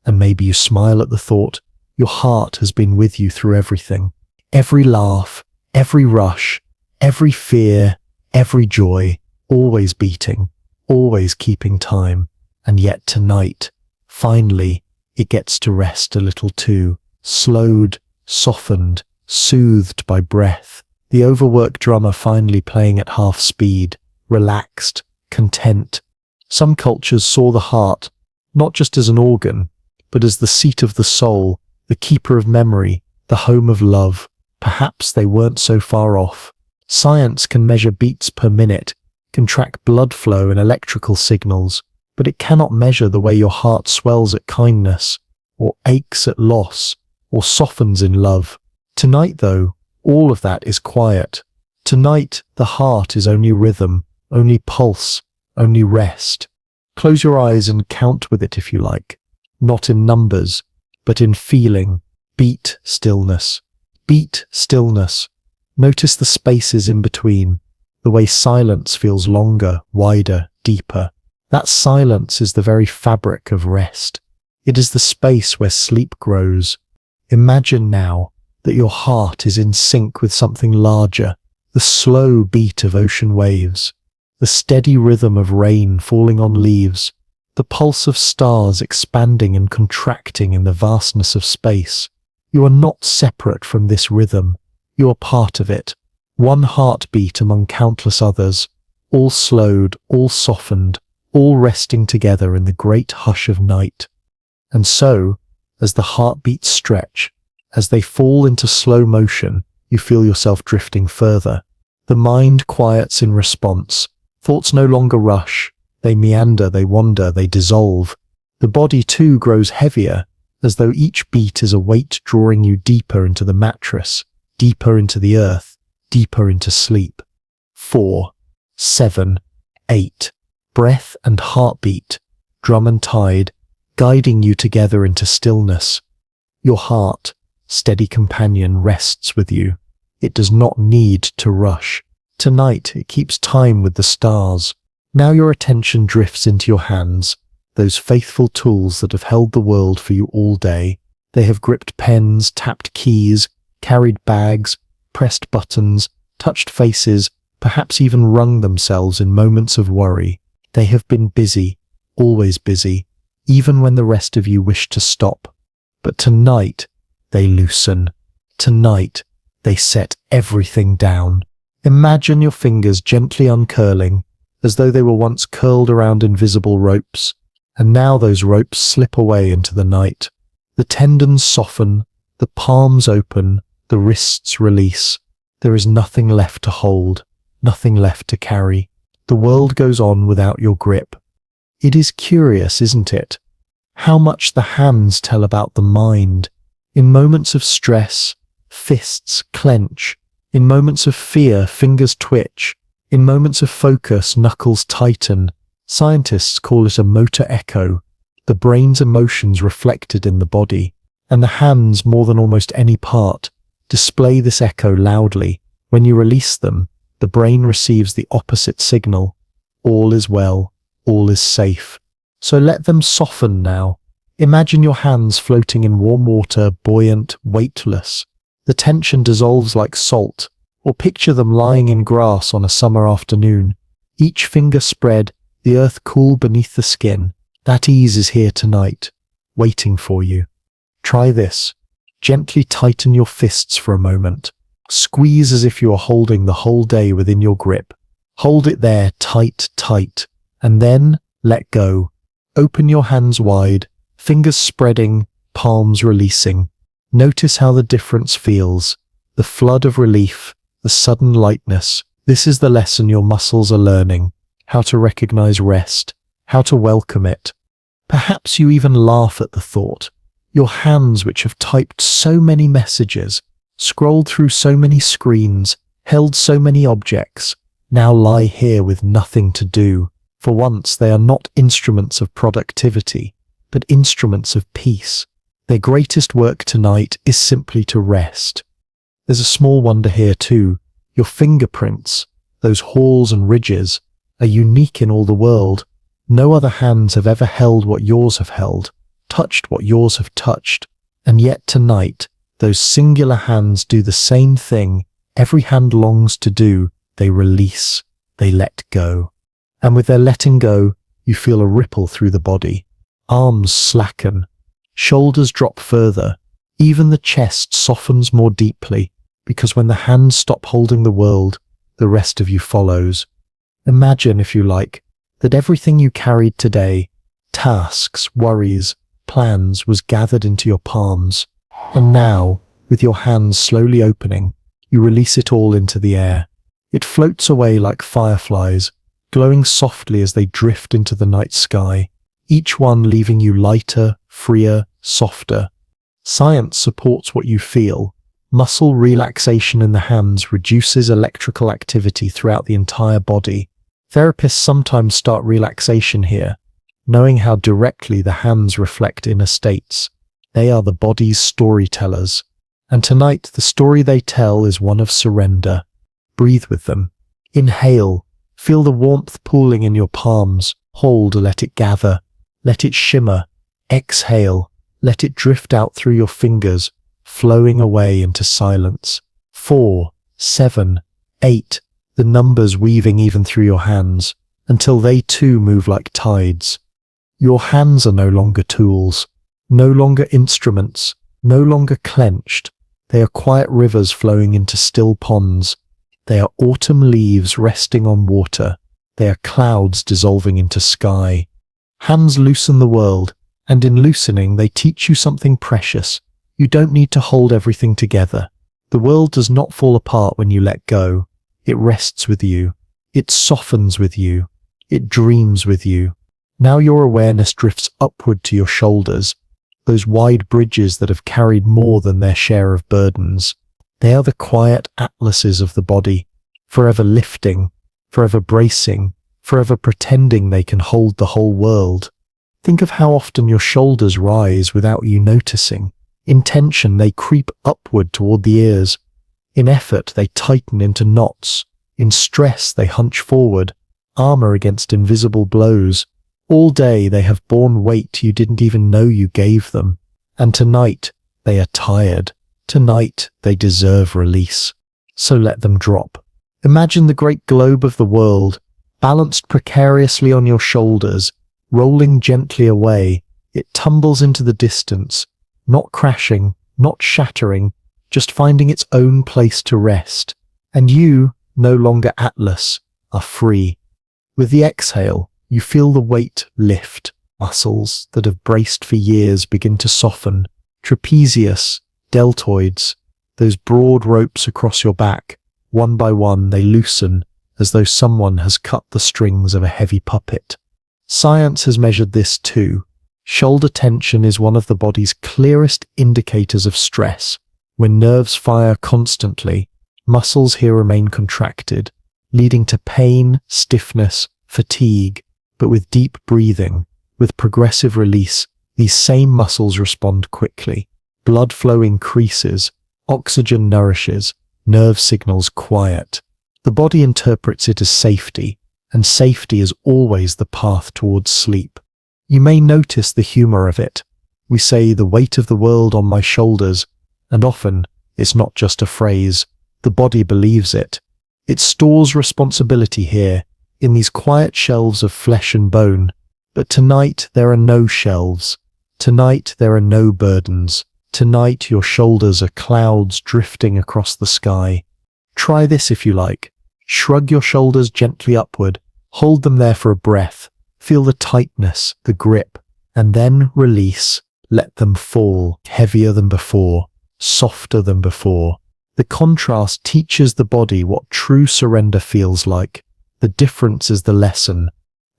And maybe you smile at the thought, your heart has been with you through everything. Every laugh, every rush, every fear, every joy, always beating, always keeping time. And yet tonight, finally, it gets to rest a little too, slowed, softened, soothed by breath. The overworked drummer finally playing at half speed, relaxed, content. Some cultures saw the heart, not just as an organ, but as the seat of the soul, the keeper of memory, the home of love. Perhaps they weren't so far off. Science can measure beats per minute, can track blood flow and electrical signals, but it cannot measure the way your heart swells at kindness, or aches at loss, or softens in love. Tonight, though, all of that is quiet. Tonight, the heart is only rhythm, only pulse, only rest. Close your eyes and count with it if you like. Not in numbers, but in feeling. Beat stillness. Beat stillness. Notice the spaces in between, the way silence feels longer, wider, deeper. That silence is the very fabric of rest. It is the space where sleep grows. Imagine now that your heart is in sync with something larger, the slow beat of ocean waves, the steady rhythm of rain falling on leaves, the pulse of stars expanding and contracting in the vastness of space. You are not separate from this rhythm. You are part of it. One heartbeat among countless others, all slowed, all softened, all resting together in the great hush of night. And so, as the heartbeats stretch, as they fall into slow motion, you feel yourself drifting further. The mind quiets in response. Thoughts no longer rush. They meander, they wander, they dissolve. The body too grows heavier, as though each beat is a weight drawing you deeper into the mattress, deeper into the earth, deeper into sleep. 4, 7, 8. Breath and heartbeat, drum and tide, guiding you together into stillness. Your heart, steady companion, rests with you. It does not need to rush. Tonight it keeps time with the stars. Now your attention drifts into your hands, those faithful tools that have held the world for you all day. They have gripped pens, tapped keys, carried bags, pressed buttons, touched faces, perhaps even wrung themselves in moments of worry. They have been busy, always busy, even when the rest of you wish to stop. But tonight, they loosen. Tonight, they set everything down. Imagine your fingers gently uncurling, as though they were once curled around invisible ropes, and now those ropes slip away into the night. The tendons soften, the palms open, the wrists release. There is nothing left to hold, nothing left to carry. The world goes on without your grip. It is curious, isn't it? How much the hands tell about the mind. In moments of stress, fists clench. In moments of fear, fingers twitch. In moments of focus, knuckles tighten. Scientists call it a motor echo, the brain's emotions reflected in the body. And the hands, more than almost any part, display this echo loudly. When you release them, the brain receives the opposite signal. All is well, all is safe. So let them soften now. Imagine your hands floating in warm water, buoyant, weightless. The tension dissolves like salt, or picture them lying in grass on a summer afternoon. Each finger spread, the earth cool beneath the skin. That ease is here tonight, waiting for you. Try this. Gently tighten your fists for a moment. Squeeze as if you are holding the whole day within your grip. Hold it there tight, tight, and then let go. Open your hands wide, fingers spreading, palms releasing. Notice how the difference feels. The flood of relief, the sudden lightness. This is the lesson your muscles are learning. How to recognize rest, how to welcome it. Perhaps you even laugh at the thought. Your hands, which have typed so many messages, scrolled through so many screens, held so many objects, now lie here with nothing to do. For once, they are not instruments of productivity, but instruments of peace. Their greatest work tonight is simply to rest. There's a small wonder here too. Your fingerprints, those halls and ridges, are unique in all the world. No other hands have ever held what yours have held, touched what yours have touched. And yet tonight, those singular hands do the same thing every hand longs to do. They release, they let go. And with their letting go, you feel a ripple through the body. Arms slacken, shoulders drop further, even the chest softens more deeply, because when the hands stop holding the world, the rest of you follows. Imagine, if you like, that everything you carried today, tasks, worries, plans, was gathered into your palms. And now, with your hands slowly opening, you release it all into the air. It floats away like fireflies, glowing softly as they drift into the night sky, each one leaving you lighter, freer, softer. Science supports what you feel. Muscle relaxation in the hands reduces electrical activity throughout the entire body. Therapists sometimes start relaxation here, knowing how directly the hands reflect inner states. They are the body's storytellers. And tonight, the story they tell is one of surrender. Breathe with them. Inhale. Feel the warmth pooling in your palms. Hold, let it gather. Let it shimmer. Exhale. Let it drift out through your fingers, flowing away into silence. 4, 7, 8, the numbers weaving even through your hands, until they too move like tides. Your hands are no longer tools, no longer instruments, no longer clenched. They are quiet rivers flowing into still ponds. They are autumn leaves resting on water. They are clouds dissolving into sky. Hands loosen the world, and in loosening they teach you something precious. You don't need to hold everything together. The world does not fall apart when you let go. It rests with you. It softens with you. It dreams with you. Now your awareness drifts upward to your shoulders, those wide bridges that have carried more than their share of burdens. They are the quiet atlases of the body, forever lifting, forever bracing, forever pretending they can hold the whole world. Think of how often your shoulders rise without you noticing. In tension, they creep upward toward the ears. In effort, they tighten into knots. In stress, they hunch forward, armor against invisible blows. All day, they have borne weight you didn't even know you gave them. And tonight, they are tired. Tonight, they deserve release. So let them drop. Imagine the great globe of the world, balanced precariously on your shoulders, rolling gently away. It tumbles into the distance, not crashing, not shattering, just finding its own place to rest. And you, no longer Atlas, are free. With the exhale, you feel the weight lift. Muscles that have braced for years begin to soften. Trapezius, deltoids, those broad ropes across your back, one by one they loosen as though someone has cut the strings of a heavy puppet. Science has measured this too. Shoulder tension is one of the body's clearest indicators of stress. When nerves fire constantly, muscles here remain contracted, leading to pain, stiffness, fatigue. But with deep breathing, with progressive release, these same muscles respond quickly. Blood flow increases, oxygen nourishes, nerve signals quiet. The body interprets it as safety, and safety is always the path towards sleep. You may notice the humor of it. We say the weight of the world on my shoulders, and often it's not just a phrase. The body believes it. It stores responsibility here, in these quiet shelves of flesh and bone. But tonight there are no shelves. Tonight there are no burdens. Tonight your shoulders are clouds drifting across the sky. Try this if you like. Shrug your shoulders gently upward. Hold them there for a breath. Feel the tightness, the grip, and then release. Let them fall, heavier than before, softer than before. The contrast teaches the body what true surrender feels like. The difference is the lesson.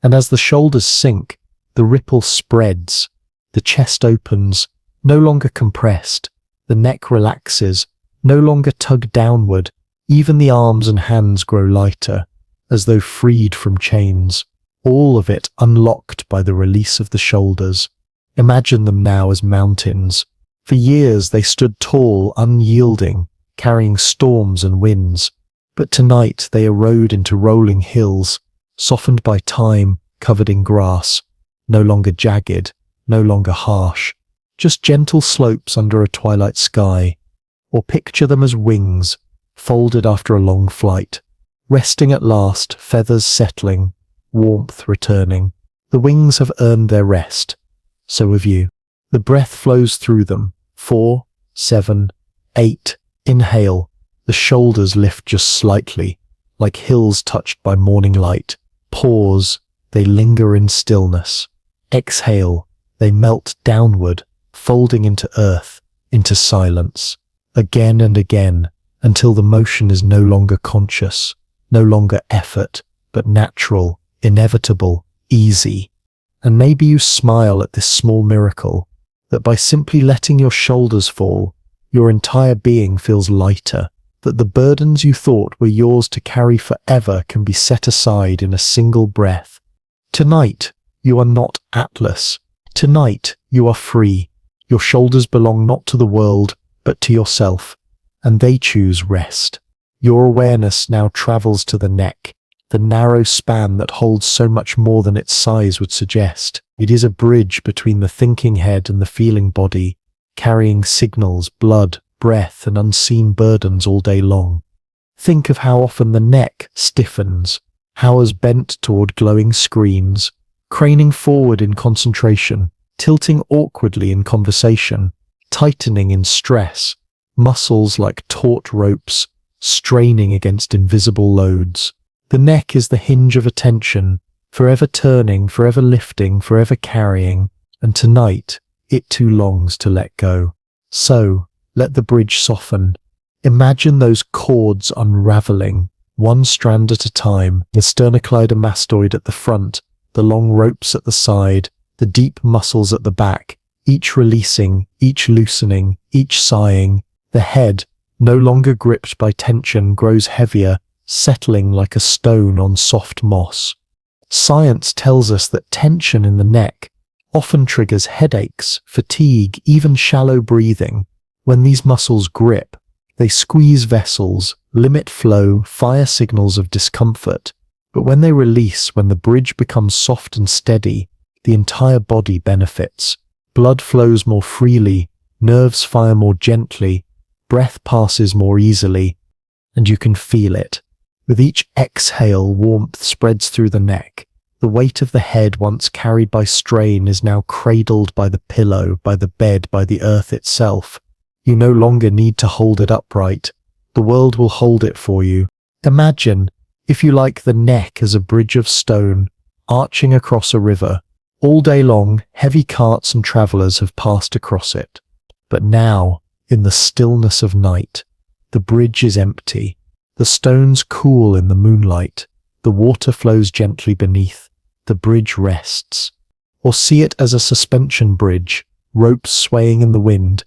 And as the shoulders sink, the ripple spreads. The chest opens, no longer compressed. The neck relaxes, no longer tugged downward. Even the arms and hands grow lighter, as though freed from chains. All of it unlocked by the release of the shoulders. Imagine them now as mountains. For years they stood tall, unyielding, carrying storms and winds. But tonight they erode into rolling hills, softened by time, covered in grass. No longer jagged, no longer harsh. Just gentle slopes under a twilight sky. Or picture them as wings, folded after a long flight. Resting at last, feathers settling, warmth returning. The wings have earned their rest. So have you. The breath flows through them. 4, 7, 8. Inhale. The shoulders lift just slightly, like hills touched by morning light. Pause. They linger in stillness. Exhale. They melt downward, folding into earth, into silence. Again and again, until the motion is no longer conscious, no longer effort, but natural, inevitable, easy. And maybe you smile at this small miracle, that by simply letting your shoulders fall, your entire being feels lighter, that the burdens you thought were yours to carry forever can be set aside in a single breath. Tonight, you are not Atlas. Tonight, you are free. Your shoulders belong not to the world, but to yourself, and they choose rest. Your awareness now travels to the neck, the narrow span that holds so much more than its size would suggest. It is a bridge between the thinking head and the feeling body, carrying signals, blood, breath, and unseen burdens all day long. Think of how often the neck stiffens, how as bent toward glowing screens, craning forward in concentration, tilting awkwardly in conversation, tightening in stress, muscles like taut ropes, straining against invisible loads. The neck is the hinge of attention, forever turning, forever lifting, forever carrying, and tonight it too longs to let go. So, let the bridge soften. Imagine those cords unraveling, one strand at a time, the sternocleidomastoid at the front, the long ropes at the side, the deep muscles at the back, each releasing, each loosening, each sighing. The head, no longer gripped by tension, grows heavier, settling like a stone on soft moss. Science tells us that tension in the neck often triggers headaches, fatigue, even shallow breathing. When these muscles grip, they squeeze vessels, limit flow, fire signals of discomfort. But when they release, when the bridge becomes soft and steady, the entire body benefits. Blood flows more freely, nerves fire more gently, breath passes more easily, and you can feel it. With each exhale, warmth spreads through the neck. The weight of the head once carried by strain is now cradled by the pillow, by the bed, by the earth itself. You no longer need to hold it upright. The world will hold it for you. Imagine, if you like, the neck as a bridge of stone, arching across a river. All day long, heavy carts and travellers have passed across it. But now, in the stillness of night, the bridge is empty. The stones cool in the moonlight. The water flows gently beneath. The bridge rests. Or see it as a suspension bridge, ropes swaying in the wind.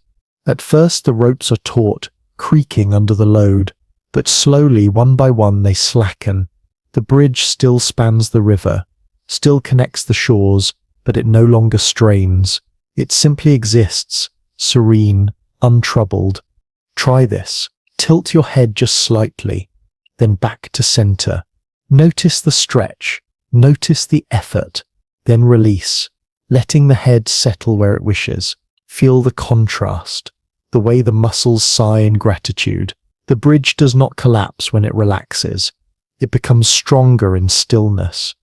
At first the ropes are taut, creaking under the load, but slowly, one by one, they slacken. The bridge still spans the river, still connects the shores, but it no longer strains. It simply exists, serene, untroubled. Try this. Tilt your head just slightly, then back to center. Notice the stretch, notice the effort, then release, letting the head settle where it wishes. Feel the contrast, the way the muscles sigh in gratitude. The bridge does not collapse when it relaxes. It becomes stronger in stillness.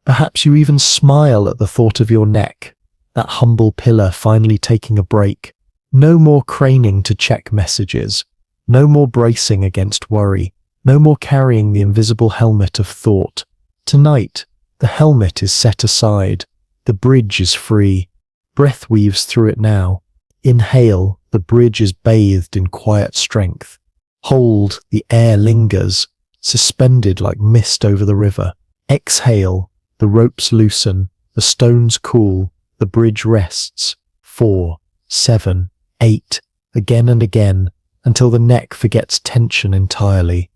Perhaps you even smile at the thought of your neck, that humble pillar finally taking a break. No more craning to check messages. No more bracing against worry. No more carrying the invisible helmet of thought. Tonight, the helmet is set aside. The bridge is free. Breath weaves through it now. Inhale, the bridge is bathed in quiet strength. Hold, the air lingers, suspended like mist over the river. Exhale, the ropes loosen, the stones cool, the bridge rests. 4, 7, 8, again and again, until the neck forgets tension entirely.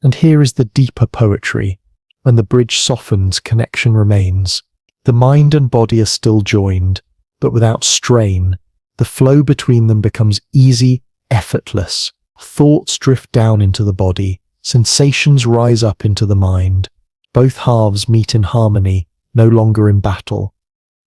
And here is the deeper poetry. When the bridge softens, connection remains. The mind and body are still joined, but without strain. The flow between them becomes easy, effortless. Thoughts drift down into the body. Sensations rise up into the mind. Both halves meet in harmony, no longer in battle.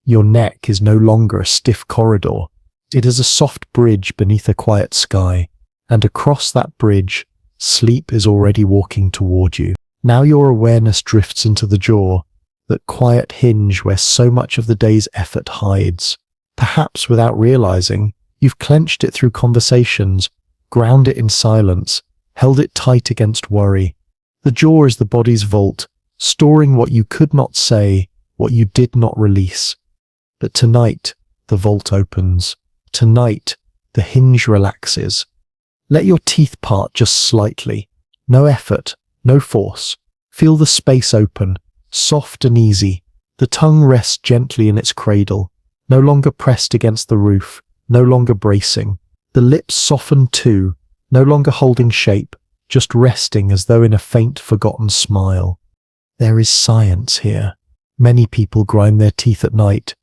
Your neck is no longer a stiff corridor. It is a soft bridge beneath a quiet sky. And across that bridge, sleep is already walking toward you. Now your awareness drifts into the jaw, that quiet hinge where so much of the day's effort hides. Perhaps without realizing, you've clenched it through conversations, ground it in silence, held it tight against worry. The jaw is the body's vault, storing what you could not say, what you did not release. But tonight, the vault opens. Tonight, the hinge relaxes. Let your teeth part just slightly. No effort, no force. Feel the space open, soft and easy. The tongue rests gently in its cradle, no longer pressed against the roof, no longer bracing. The lips soften too, no longer holding shape, just resting as though in a faint, forgotten smile. There is science here. Many people grind their teeth at night.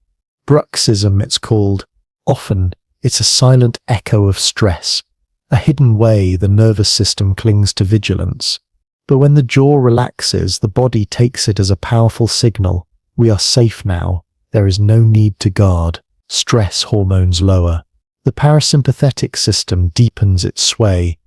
Bruxism, it's called. Often, it's a silent echo of stress, a hidden way the nervous system clings to vigilance. But when the jaw relaxes, the body takes it as a powerful signal. We are safe now. There is no need to guard. Stress hormones lower. The parasympathetic system deepens its sway.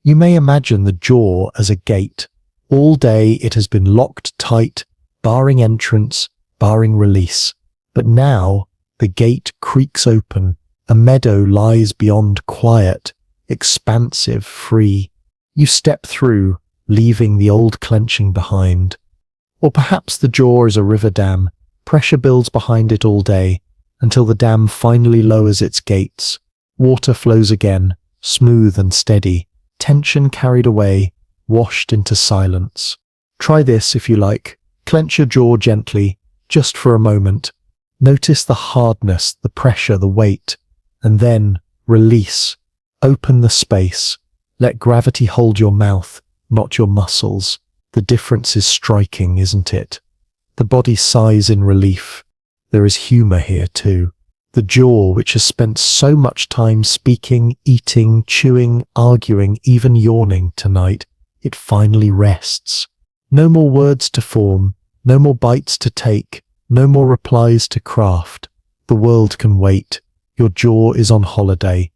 You may imagine the jaw as a gate. All day it has been locked tight, barring entrance, barring release. But now the gate creaks open. A meadow lies beyond, quiet, expansive, free. You step through, leaving the old clenching behind. Or perhaps the jaw is a river dam. Pressure builds behind it all day, until the dam finally lowers its gates. Water flows again, smooth and steady. Tension carried away, washed into silence. Try this if you like. Clench your jaw gently, just for a moment. Notice the hardness, the pressure, the weight. And then, release. Open the space. Let gravity hold your mouth, not your muscles. The difference is striking, isn't it? The body sighs in relief. There is humor here too. The jaw, which has spent so much time speaking, eating, chewing, arguing, even yawning tonight, it finally rests. No more words to form, no more bites to take, no more replies to craft. The world can wait. Your jaw is on holiday.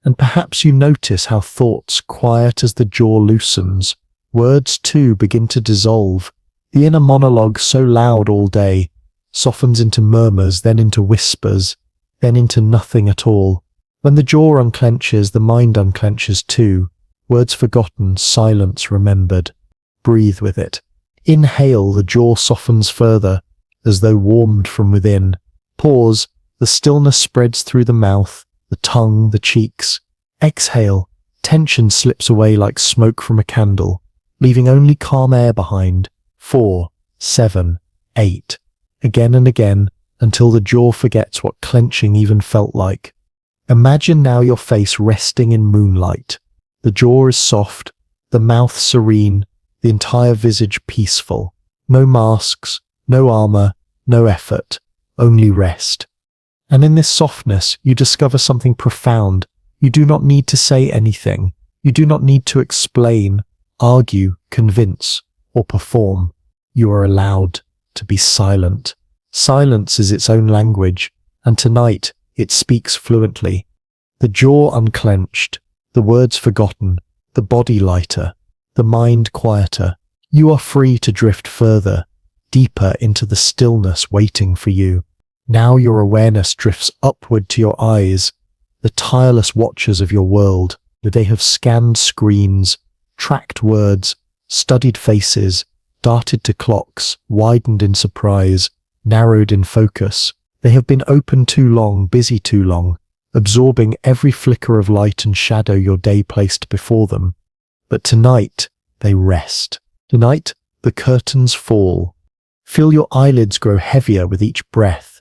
And perhaps you notice how thoughts, quiet as the jaw loosens, Words too begin to dissolve. The inner monologue, so loud all day, softens into murmurs, then into whispers, then into nothing at all. When the jaw unclenches, the mind unclenches too. Words forgotten, silence remembered. Breathe with it. Inhale, the jaw softens further, as though warmed from within. Pause, the stillness spreads through the mouth, the tongue, the cheeks. Exhale, tension slips away like smoke from a candle, leaving only calm air behind. 4, 7, 8. Again and again, until the jaw forgets what clenching even felt like. Imagine now your face resting in moonlight. The jaw is soft, the mouth serene, the entire visage peaceful. No masks, no armor, no effort, only rest. And in this softness, you discover something profound. You do not need to say anything. You do not need to explain, argue, convince, or perform. You are allowed to be silent. Silence is its own language, and tonight it speaks fluently. The jaw unclenched, the words forgotten, the body lighter, the mind quieter. You are free to drift further, deeper into the stillness waiting for you. Now your awareness drifts upward to your eyes, the tireless watchers of your world. They have scanned screens, tracked words, studied faces, darted to clocks, widened in surprise, narrowed in focus. They have been open too long, busy too long, absorbing every flicker of light and shadow your day placed before them. But tonight, they rest. Tonight, the curtains fall. Feel your eyelids grow heavier with each breath.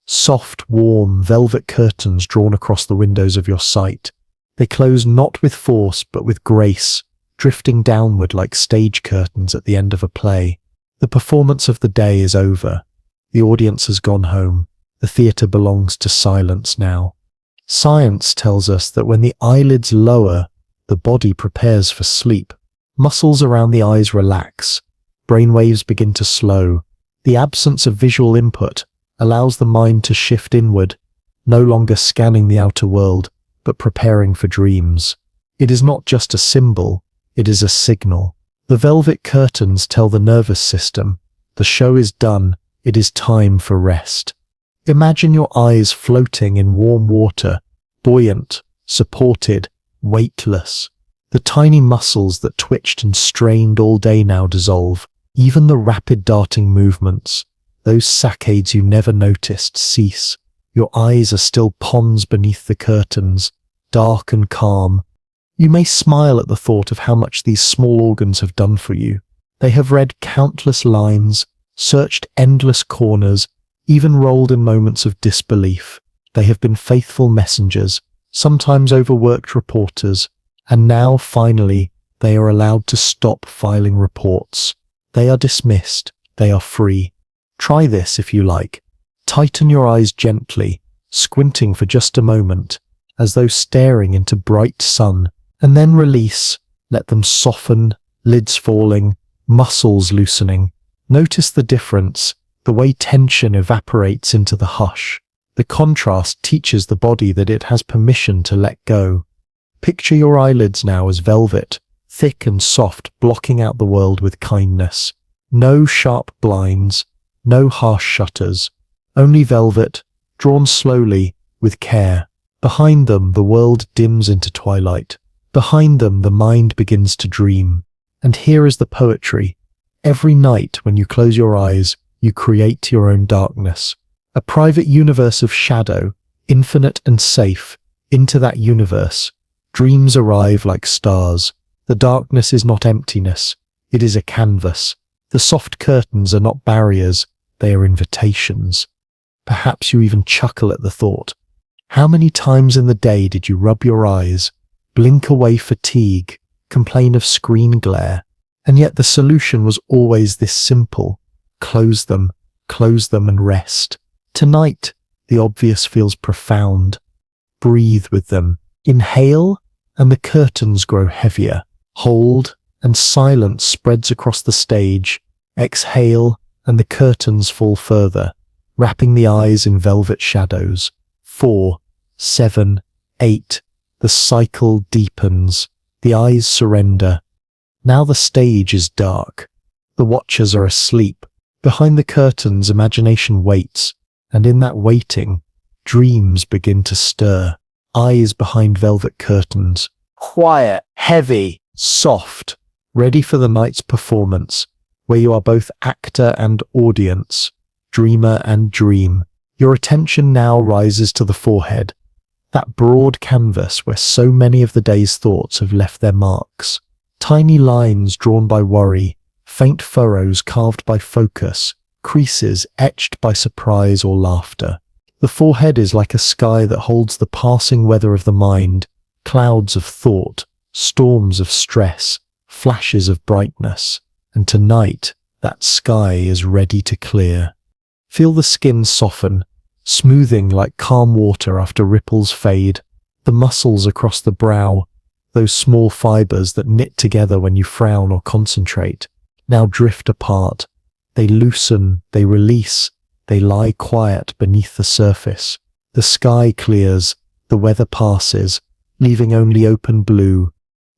Soft, warm, velvet curtains drawn across the windows of your sight. They close not with force, but with grace, drifting downward like stage curtains at the end of a play. The performance of the day is over. The audience has gone home. The theatre belongs to silence now. Science tells us that when the eyelids lower, the body prepares for sleep. Muscles around the eyes relax. Brainwaves begin to slow. The absence of visual input allows the mind to shift inward, no longer scanning the outer world, but preparing for dreams. It is not just a symbol, it is a signal. The velvet curtains tell the nervous system, the show is done, it is time for rest. Imagine your eyes floating in warm water, buoyant, supported, weightless. The tiny muscles that twitched and strained all day now dissolve. Even the rapid darting movements, those saccades you never noticed, cease. Your eyes are still ponds beneath the curtains, dark and calm. You may smile at the thought of how much these small organs have done for you. They have read countless lines, searched endless corners, even rolled in moments of disbelief. They have been faithful messengers, sometimes overworked reporters, and now, finally, they are allowed to stop filing reports. They are dismissed. They are free. Try this if you like. Tighten your eyes gently, squinting for just a moment, as though staring into bright sun, and then release. Let them soften, lids falling, muscles loosening. Notice the difference, the way tension evaporates into the hush. The contrast teaches the body that it has permission to let go. Picture your eyelids now as velvet, thick and soft, blocking out the world with kindness. No sharp blinds, no harsh shutters, only velvet, drawn slowly, with care. Behind them, the world dims into twilight. Behind them, the mind begins to dream. And here is the poetry. Every night, when you close your eyes, you create your own darkness. A private universe of shadow, infinite and safe. Into that universe, dreams arrive like stars. The darkness is not emptiness, it is a canvas. The soft curtains are not barriers, they are invitations. Perhaps you even chuckle at the thought. How many times in the day did you rub your eyes, blink away fatigue, complain of screen glare? And yet the solution was always this simple. Close them and rest. Tonight, the obvious feels profound. Breathe with them. Inhale, and the curtains grow heavier. Hold, and silence spreads across the stage. Exhale, and the curtains fall further, wrapping the eyes in velvet shadows. 4, 7, 8. The cycle deepens. The eyes surrender. Now the stage is dark. The watchers are asleep. Behind the curtains, imagination waits, and in that waiting, dreams begin to stir. Eyes behind velvet curtains. Quiet, heavy, soft, ready for the night's performance, where you are both actor and audience, dreamer and dream. Your attention now rises to the forehead, that broad canvas where so many of the day's thoughts have left their marks. Tiny lines drawn by worry, faint furrows carved by focus, creases etched by surprise or laughter. The forehead is like a sky that holds the passing weather of the mind, clouds of thought, storms of stress, flashes of brightness. And tonight, that sky is ready to clear. Feel the skin soften, smoothing like calm water after ripples fade. The muscles across the brow, those small fibers that knit together when you frown or concentrate, now drift apart. They loosen, they release, they lie quiet beneath the surface. The sky clears, the weather passes, leaving only open blue.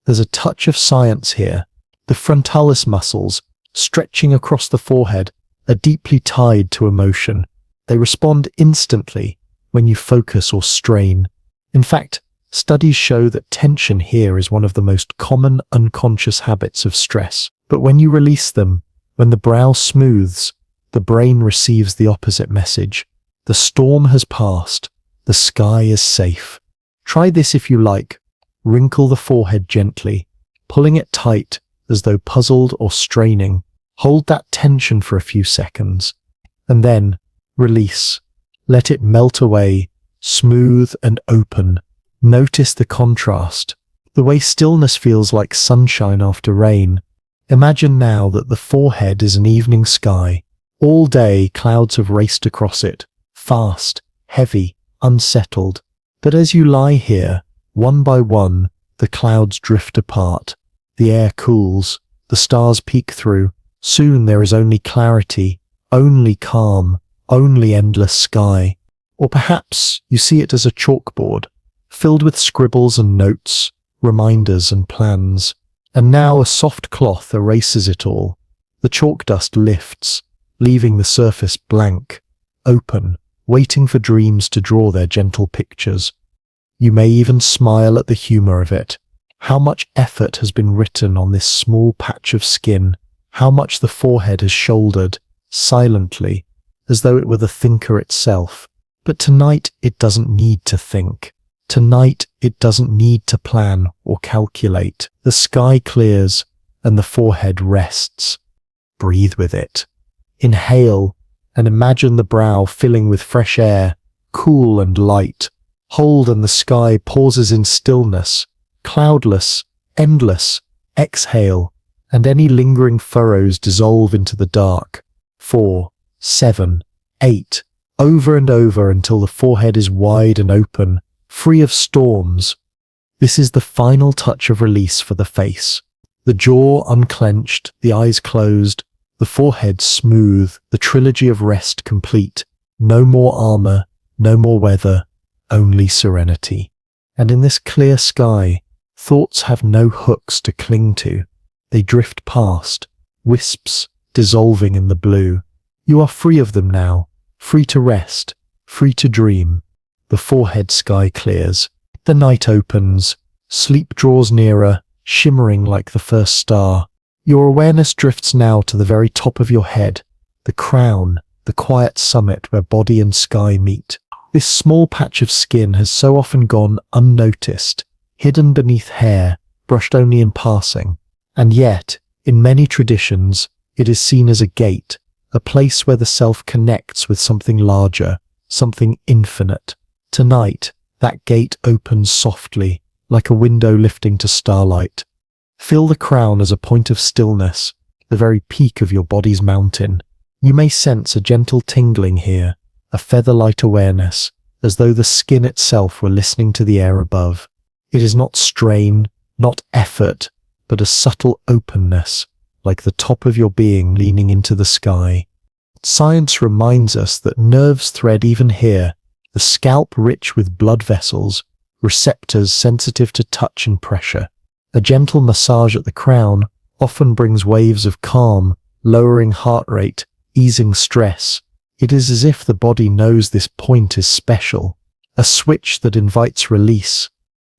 There's a touch of science here. The frontalis muscles, stretching across the forehead, are deeply tied to emotion. They respond instantly when you focus or strain. In fact, studies show that tension here is one of the most common unconscious habits of stress. But when you release them, when the brow smooths, the brain receives the opposite message. The storm has passed. The sky is safe. Try this if you like. Wrinkle the forehead gently, pulling it tight as though puzzled or straining. Hold that tension for a few seconds, and then release. Let it melt away, smooth and open. Notice the contrast, the way stillness feels like sunshine after rain. Imagine now that the forehead is an evening sky. All day clouds have raced across it, fast, heavy, unsettled. But as you lie here, one by one, the clouds drift apart. The air cools, the stars peek through. Soon there is only clarity, only calm, only endless sky. Or perhaps you see it as a chalkboard, filled with scribbles and notes, reminders and plans. And now a soft cloth erases it all. The chalk dust lifts, leaving the surface blank, open, waiting for dreams to draw their gentle pictures. You may even smile at the humor of it. How much effort has been written on this small patch of skin, how much the forehead has shouldered, silently, as though it were the thinker itself. But tonight it doesn't need to think. Tonight it doesn't need to plan or calculate. The sky clears and the forehead rests. Breathe with it. Inhale and imagine the brow filling with fresh air, cool and light. Hold and the sky pauses in stillness, cloudless, endless. Exhale, and any lingering furrows dissolve into the dark. 4, 7, 8, over and over until the forehead is wide and open, free of storms. This is the final touch of release for the face. The jaw unclenched, the eyes closed, the forehead smooth, the trilogy of rest complete. No more armor, no more weather, only serenity. And in this clear sky, thoughts have no hooks to cling to. They drift past, wisps dissolving in the blue. You are free of them now, free to rest, free to dream. The forehead sky clears. The night opens. Sleep draws nearer, shimmering like the first star. Your awareness drifts now to the very top of your head, the crown, the quiet summit where body and sky meet. This small patch of skin has so often gone unnoticed, hidden beneath hair, brushed only in passing. And yet, in many traditions, it is seen as a gate, a place where the self connects with something larger, something infinite. Tonight, that gate opens softly, like a window lifting to starlight. Feel the crown as a point of stillness, the very peak of your body's mountain. You may sense a gentle tingling here, a feather-light awareness, as though the skin itself were listening to the air above. It is not strain, not effort, but a subtle openness, like the top of your being leaning into the sky. Science reminds us that nerves thread even here, the scalp rich with blood vessels, receptors sensitive to touch and pressure. A gentle massage at the crown, often brings waves of calm, lowering heart rate, easing stress. It is as if the body knows this point is special, a switch that invites release.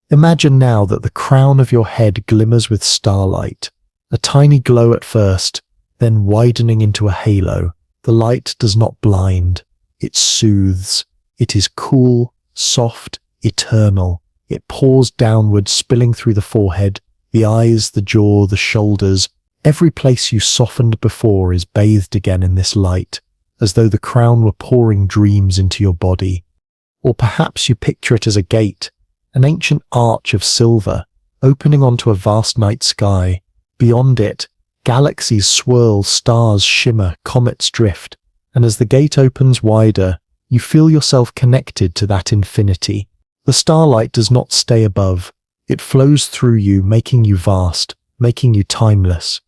Imagine now that the crown of your head glimmers with starlight, a tiny glow at first, then widening into a halo. The light does not blind, it soothes. It is cool, soft, eternal. It pours downward, spilling through the forehead, the eyes, the jaw, the shoulders. Every place you softened before is bathed again in this light, as though the crown were pouring dreams into your body. Or perhaps you picture it as a gate, an ancient arch of silver, opening onto a vast night sky. Beyond it, galaxies swirl, stars shimmer, comets drift, and as the gate opens wider, you feel yourself connected to that infinity. The starlight does not stay above. It flows through you, making you vast, making you timeless.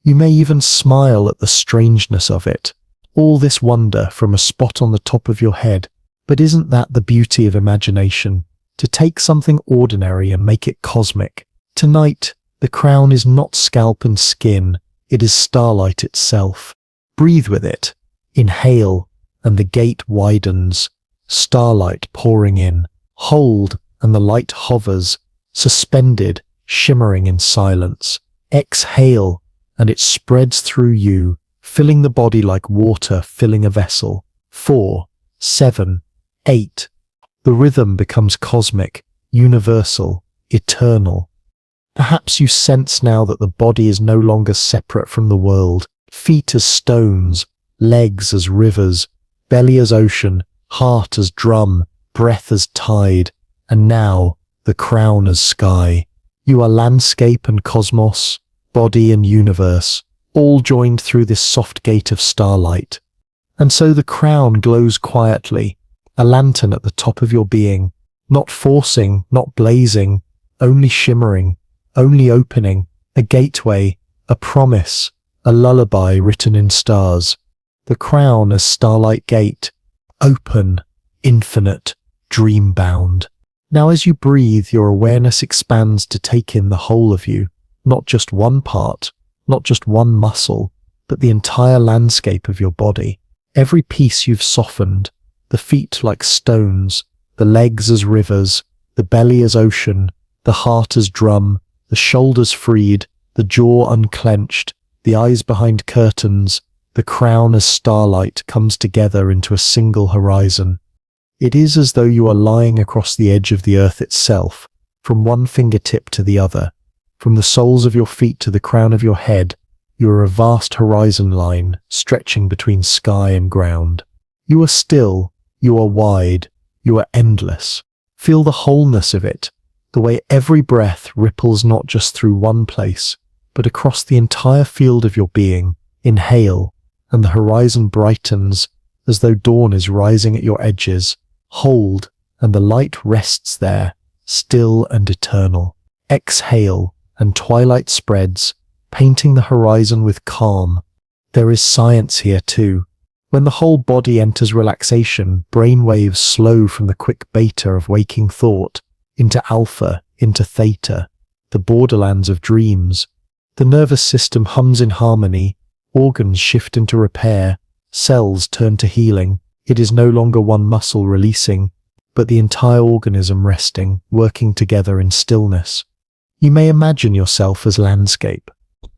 You may even smile at the strangeness of it. All this wonder from a spot on the top of your head. But isn't that the beauty of imagination? To take something ordinary and make it cosmic. Tonight, the crown is not scalp and skin. It is starlight itself. Breathe with it. Inhale, and the gate widens. Starlight pouring in. Hold, and the light hovers, suspended, shimmering in silence. Exhale, and it spreads through you, filling the body like water filling a vessel. 4, 7, 8. The rhythm becomes cosmic, universal, eternal. Perhaps you sense now that the body is no longer separate from the world. Feet as stones, legs as rivers, belly as ocean, heart as drum, breath as tide, and now the crown as sky. You are landscape and cosmos, body and universe, all joined through this soft gate of starlight. And so the crown glows quietly, a lantern at the top of your being, not forcing, not blazing, only shimmering, only opening, a gateway, a promise, a lullaby written in stars. The crown as starlight gate, open, infinite, dream-bound. Now as you breathe, your awareness expands to take in the whole of you, not just one part, not just one muscle, but the entire landscape of your body. Every piece you've softened, the feet like stones, the legs as rivers, the belly as ocean, the heart as drum, the shoulders freed, the jaw unclenched, the eyes behind curtains, the crown as starlight comes together into a single horizon. It is as though you are lying across the edge of the earth itself, from one fingertip to the other, from the soles of your feet to the crown of your head. You are a vast horizon line stretching between sky and ground. You are still, you are wide, you are endless. Feel the wholeness of it, the way every breath ripples not just through one place, but across the entire field of your being. Inhale, and the horizon brightens as though dawn is rising at your edges. Hold, and the light rests there, still and eternal. Exhale, and twilight spreads, painting the horizon with calm. There is science here too. When the whole body enters relaxation, brain waves slow from the quick beta of waking thought into alpha, into theta, the borderlands of dreams. The nervous system hums in harmony, organs shift into repair, cells turn to healing. It is no longer one muscle releasing, but the entire organism resting, working together in stillness. You may imagine yourself as landscape.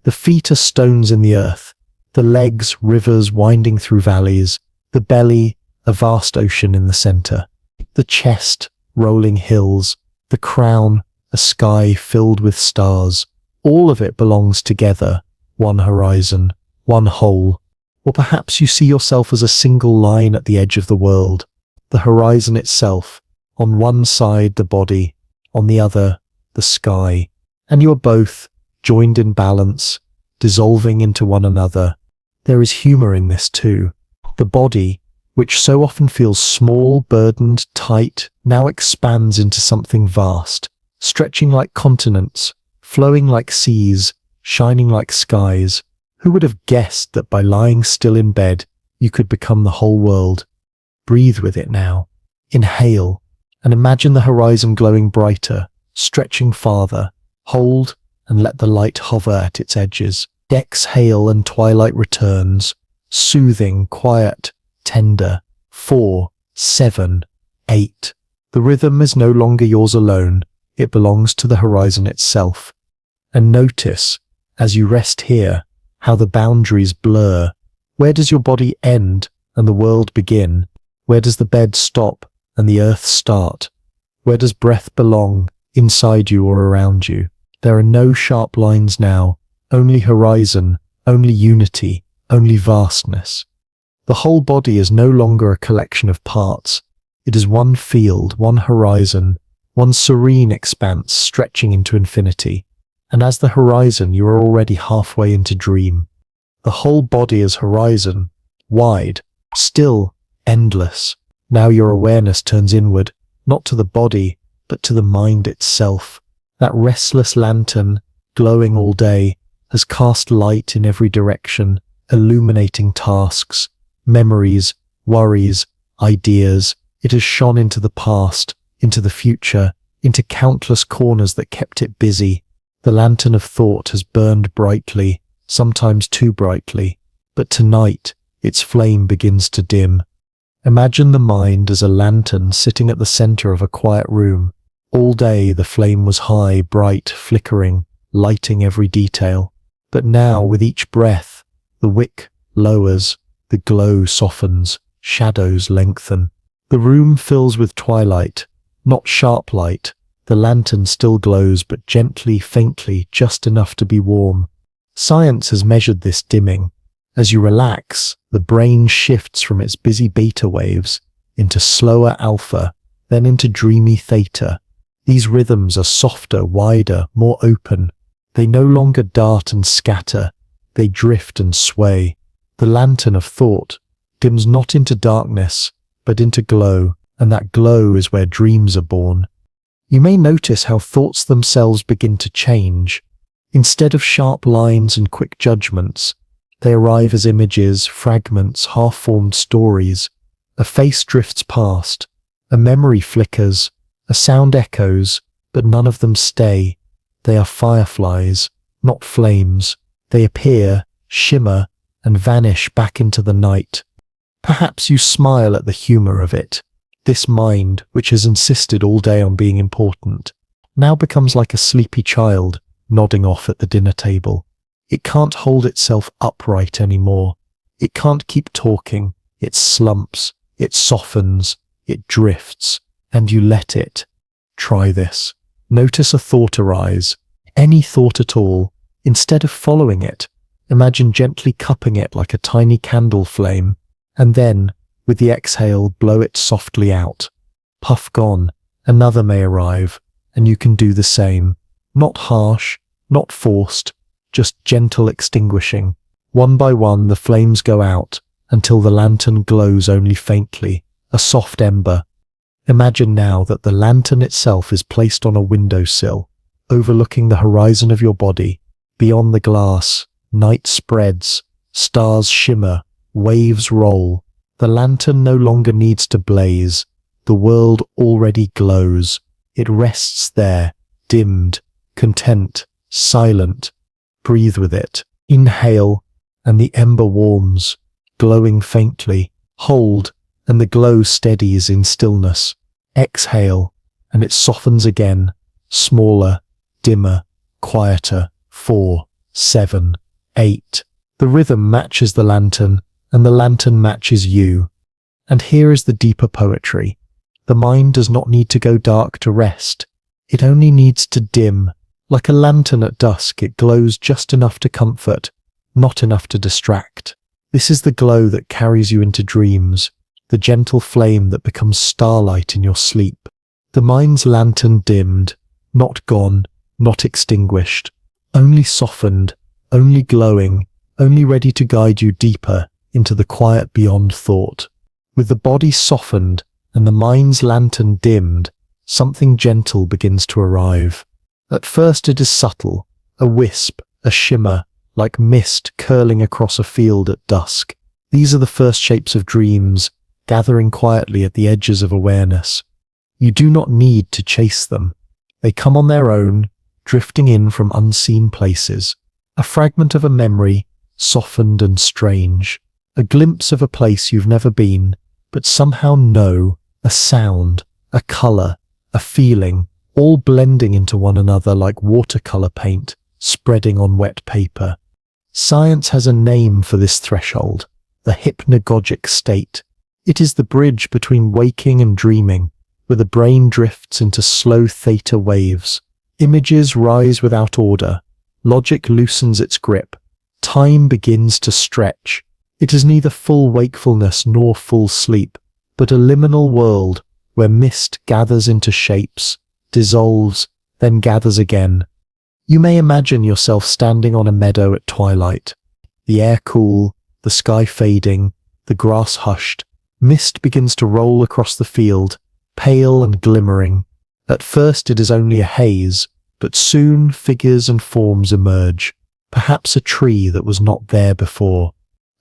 The feet are stones in the earth, the legs rivers winding through valleys, the belly a vast ocean in the center, the chest rolling hills, the crown a sky filled with stars. All of it belongs together, one horizon, one whole. Or perhaps you see yourself as a single line at the edge of the world, the horizon itself, on one side the body, on the other the sky, and you are both joined in balance, dissolving into one another. There is humor in this too. The body, which so often feels small, burdened, tight, now expands into something vast, stretching like continents, flowing like seas, shining like skies. Who would have guessed that by lying still in bed, you could become the whole world? Breathe with it now. Inhale, and imagine the horizon glowing brighter, stretching farther. Hold, and let the light hover at its edges. Exhale and twilight returns, soothing, quiet, tender. 4, 7, 8. The rhythm is no longer yours alone, it belongs to the horizon itself. And notice, as you rest here, how the boundaries blur. Where does your body end and the world begin? Where does the bed stop and the earth start? Where does breath belong, inside you or around you? There are no sharp lines now, only horizon, only unity, only vastness. The whole body is no longer a collection of parts. It is one field, one horizon, one serene expanse stretching into infinity. And as the horizon, you are already halfway into dream. The whole body is horizon, wide, still, endless. Now your awareness turns inward, not to the body, but to the mind itself. That restless lantern, glowing all day, has cast light in every direction, illuminating tasks, memories, worries, ideas. It has shone into the past, into the future, into countless corners that kept it busy. The lantern of thought has burned brightly, sometimes too brightly, but tonight its flame begins to dim. Imagine the mind as a lantern sitting at the center of a quiet room. All day the flame was high, bright, flickering, lighting every detail. But now, with each breath, the wick lowers, the glow softens, shadows lengthen. The room fills with twilight, not sharp light. The lantern still glows, but gently, faintly, just enough to be warm. Science has measured this dimming. As you relax, the brain shifts from its busy beta waves into slower alpha, then into dreamy theta. These rhythms are softer, wider, more open. They no longer dart and scatter, they drift and sway. The lantern of thought dims not into darkness, but into glow, and that glow is where dreams are born. You may notice how thoughts themselves begin to change. Instead of sharp lines and quick judgments, they arrive as images, fragments, half-formed stories. A face drifts past, a memory flickers, a sound echoes, but none of them stay. They are fireflies, not flames. They appear, shimmer, and vanish back into the night. Perhaps you smile at the humor of it. This mind, which has insisted all day on being important, now becomes like a sleepy child nodding off at the dinner table. It can't hold itself upright anymore. It can't keep talking. It slumps, it softens, it drifts, and you let it. Try this. Notice a thought arise, any thought at all. Instead of following it, imagine gently cupping it like a tiny candle flame, and then, with the exhale, blow it softly out. Puff gone, another may arrive, and you can do the same. Not harsh, not forced, just gentle extinguishing. One by one the flames go out, until the lantern glows only faintly, a soft ember. Imagine now that the lantern itself is placed on a windowsill, overlooking the horizon of your body. Beyond the glass, night spreads, stars shimmer, waves roll. The lantern no longer needs to blaze. The world already glows. It rests there, dimmed, content, silent. Breathe with it. Inhale, and the ember warms, glowing faintly. Hold, and the glow steadies in stillness. Exhale, and it softens again, smaller, dimmer, quieter. 4, 7, 8. The rhythm matches the lantern, and the lantern matches you. And here is the deeper poetry. The mind does not need to go dark to rest. It only needs to dim. Like a lantern at dusk, it glows just enough to comfort, not enough to distract. This is the glow that carries you into dreams, the gentle flame that becomes starlight in your sleep. The mind's lantern dimmed, not gone, not extinguished, only softened, only glowing, only ready to guide you deeper into the quiet beyond thought. With the body softened and the mind's lantern dimmed, something gentle begins to arrive. At first it is subtle, a wisp, a shimmer, like mist curling across a field at dusk. These are the first shapes of dreams, gathering quietly at the edges of awareness. You do not need to chase them. They come on their own, drifting in from unseen places. A fragment of a memory, softened and strange. A glimpse of a place you've never been, but somehow know. A sound, a color, a feeling, all blending into one another like watercolor paint spreading on wet paper. Science has a name for this threshold, the hypnagogic state. It is the bridge between waking and dreaming, where the brain drifts into slow theta waves. Images rise without order. Logic loosens its grip. Time begins to stretch. It is neither full wakefulness nor full sleep, but a liminal world where mist gathers into shapes, dissolves, then gathers again. You may imagine yourself standing on a meadow at twilight. The air cool, the sky fading, the grass hushed. Mist begins to roll across the field, pale and glimmering. At first it is only a haze, but soon figures and forms emerge. Perhaps a tree that was not there before.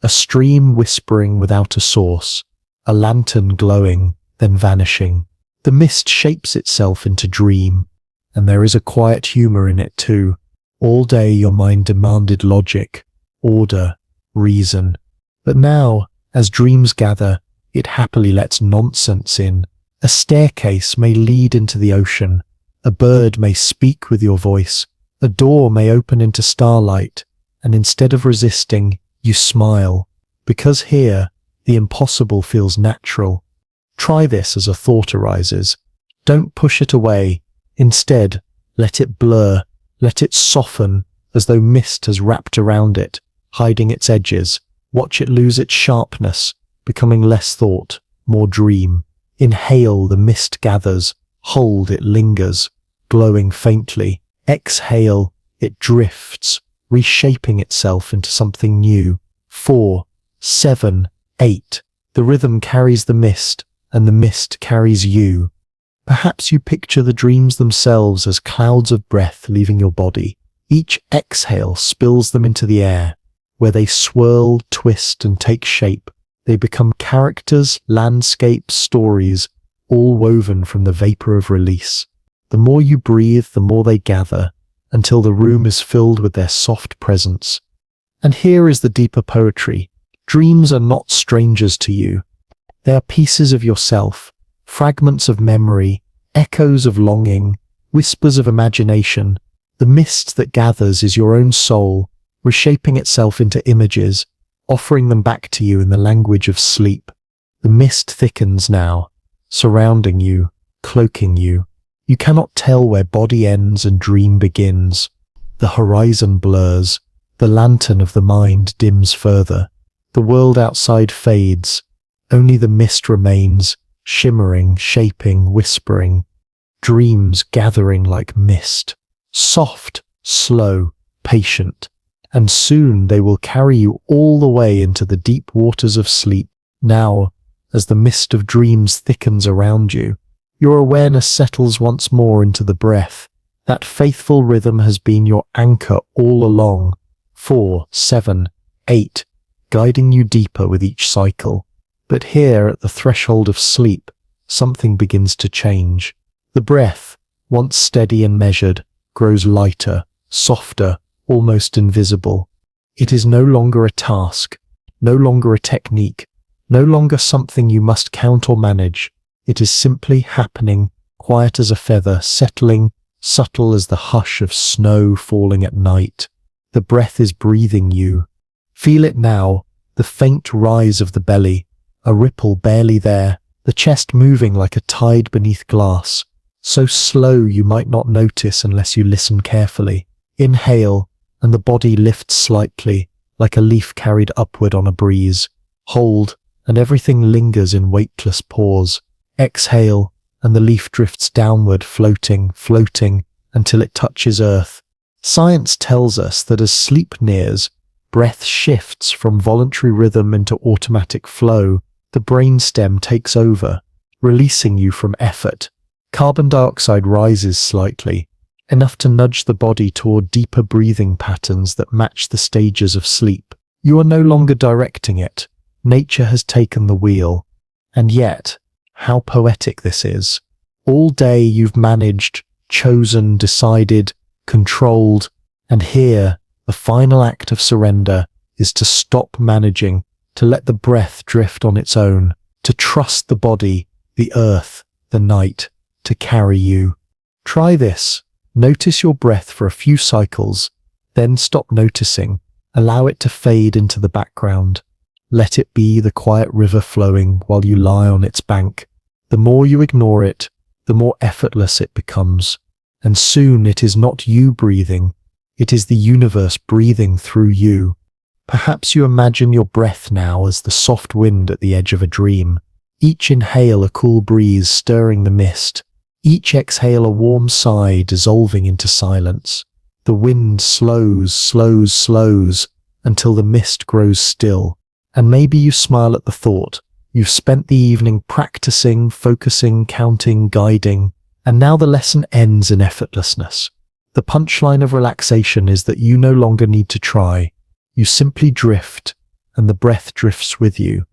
A stream whispering without a source. A lantern glowing, then vanishing. The mist shapes itself into dream, and there is a quiet humor in it too. All day your mind demanded logic, order, reason. But now, as dreams gather, it happily lets nonsense in. A staircase may lead into the ocean. A bird may speak with your voice. A door may open into starlight, and instead of resisting, you smile. Because here, the impossible feels natural. Try this as a thought arises. Don't push it away. Instead, let it blur, let it soften, as though mist has wrapped around it, hiding its edges. Watch it lose its sharpness, becoming less thought, more dream. Inhale, the mist gathers. Hold, it lingers, glowing faintly. Exhale, it drifts, reshaping itself into something new. 4, 7, 8. The rhythm carries the mist, and the mist carries you. Perhaps you picture the dreams themselves as clouds of breath leaving your body. Each exhale spills them into the air, where they swirl, twist, and take shape. They become characters, landscapes, stories, all woven from the vapor of release. The more you breathe, the more they gather, until the room is filled with their soft presence. And here is the deeper poetry. Dreams are not strangers to you. They are pieces of yourself, fragments of memory, echoes of longing, whispers of imagination. The mist that gathers is your own soul, reshaping itself into images, offering them back to you in the language of sleep. The mist thickens now, surrounding you, cloaking you. You cannot tell where body ends and dream begins. The horizon blurs, the lantern of the mind dims further. The world outside fades, only the mist remains, shimmering, shaping, whispering. Dreams gathering like mist, soft, slow, patient. And soon they will carry you all the way into the deep waters of sleep. Now, as the mist of dreams thickens around you, your awareness settles once more into the breath. That faithful rhythm has been your anchor all along. 4, 7, 8, guiding you deeper with each cycle. But here, at the threshold of sleep, something begins to change. The breath, once steady and measured, grows lighter, softer, almost invisible. It is no longer a task, no longer a technique, no longer something you must count or manage. It is simply happening, quiet as a feather, settling, subtle as the hush of snow falling at night. The breath is breathing you. Feel it now, the faint rise of the belly, a ripple barely there, the chest moving like a tide beneath glass, so slow you might not notice unless you listen carefully. Inhale, and the body lifts slightly, like a leaf carried upward on a breeze. Hold, and everything lingers in weightless pause. Exhale, and the leaf drifts downward, floating, floating, until it touches earth. Science tells us that as sleep nears, breath shifts from voluntary rhythm into automatic flow. The brainstem takes over, releasing you from effort. Carbon dioxide rises slightly, enough to nudge the body toward deeper breathing patterns that match the stages of sleep. You are no longer directing it. Nature has taken the wheel. And yet, how poetic this is. All day you've managed, chosen, decided, controlled, and here, the final act of surrender is to stop managing, to let the breath drift on its own, to trust the body, the earth, the night, to carry you. Try this. Notice your breath for a few cycles, then stop noticing. Allow it to fade into the background. Let it be the quiet river flowing while you lie on its bank. The more you ignore it, the more effortless it becomes. And soon it is not you breathing, it is the universe breathing through you. Perhaps you imagine your breath now as the soft wind at the edge of a dream. Each inhale a cool breeze stirring the mist. Each exhale a warm sigh dissolving into silence. The wind slows until the mist grows still. And maybe you smile at the thought. You've spent the evening practicing, focusing, counting, guiding, and now the lesson ends in effortlessness. The punchline of relaxation is that you no longer need to try. You simply drift, and the breath drifts with you.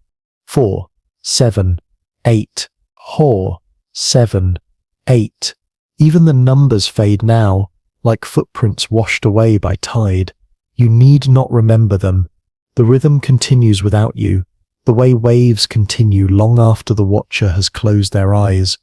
4, 7, 8. 4, 7, 8. Even the numbers fade now, like footprints washed away by tide. You need not remember them. The rhythm continues without you, the way waves continue long after the watcher has closed their eyes.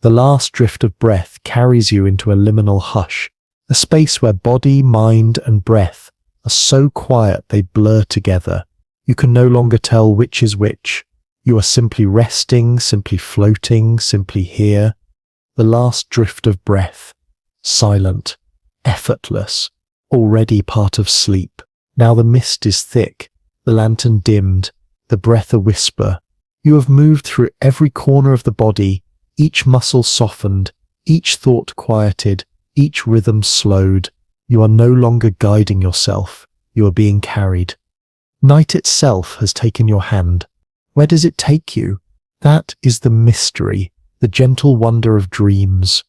The last drift of breath carries you into a liminal hush, a space where body, mind, and breath are so quiet they blur together. You can no longer tell which is which. You are simply resting, simply floating, simply here. The last drift of breath, silent, effortless, already part of sleep. Now the mist is thick, the lantern dimmed, the breath a whisper. You have moved through every corner of the body, each muscle softened, each thought quieted, each rhythm slowed. You are no longer guiding yourself, you are being carried. Night itself has taken your hand. Where does it take you? That is the mystery, the gentle wonder of dreams.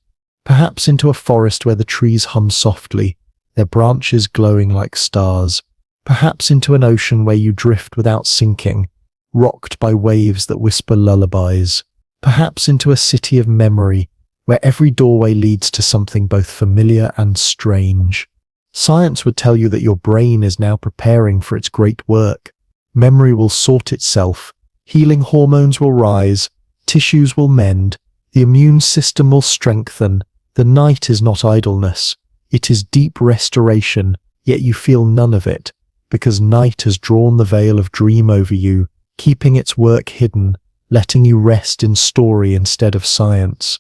Perhaps into a forest where the trees hum softly, their branches glowing like stars. Perhaps into an ocean where you drift without sinking, rocked by waves that whisper lullabies. Perhaps into a city of memory, where every doorway leads to something both familiar and strange. Science would tell you that your brain is now preparing for its great work. Memory will sort itself, healing hormones will rise, tissues will mend, the immune system will strengthen. The night is not idleness, it is deep restoration, yet you feel none of it, because night has drawn the veil of dream over you, keeping its work hidden, letting you rest in story instead of science.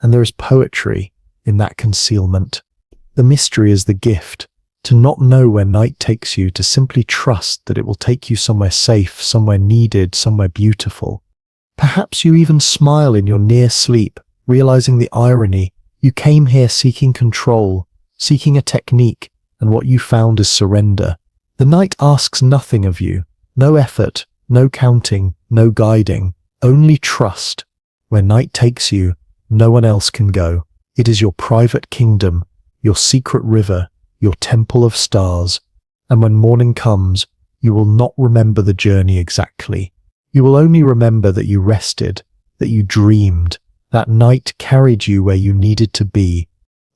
And there is poetry in that concealment. The mystery is the gift, to not know where night takes you, to simply trust that it will take you somewhere safe, somewhere needed, somewhere beautiful. Perhaps you even smile in your near sleep, realizing the irony. You came here seeking control, seeking a technique, and what you found is surrender. The night asks nothing of you, no effort, no counting, no guiding, only trust. Where night takes you, no one else can go. It is your private kingdom, your secret river, your temple of stars. And when morning comes, you will not remember the journey exactly. You will only remember that you rested, that you dreamed, that night carried you where you needed to be.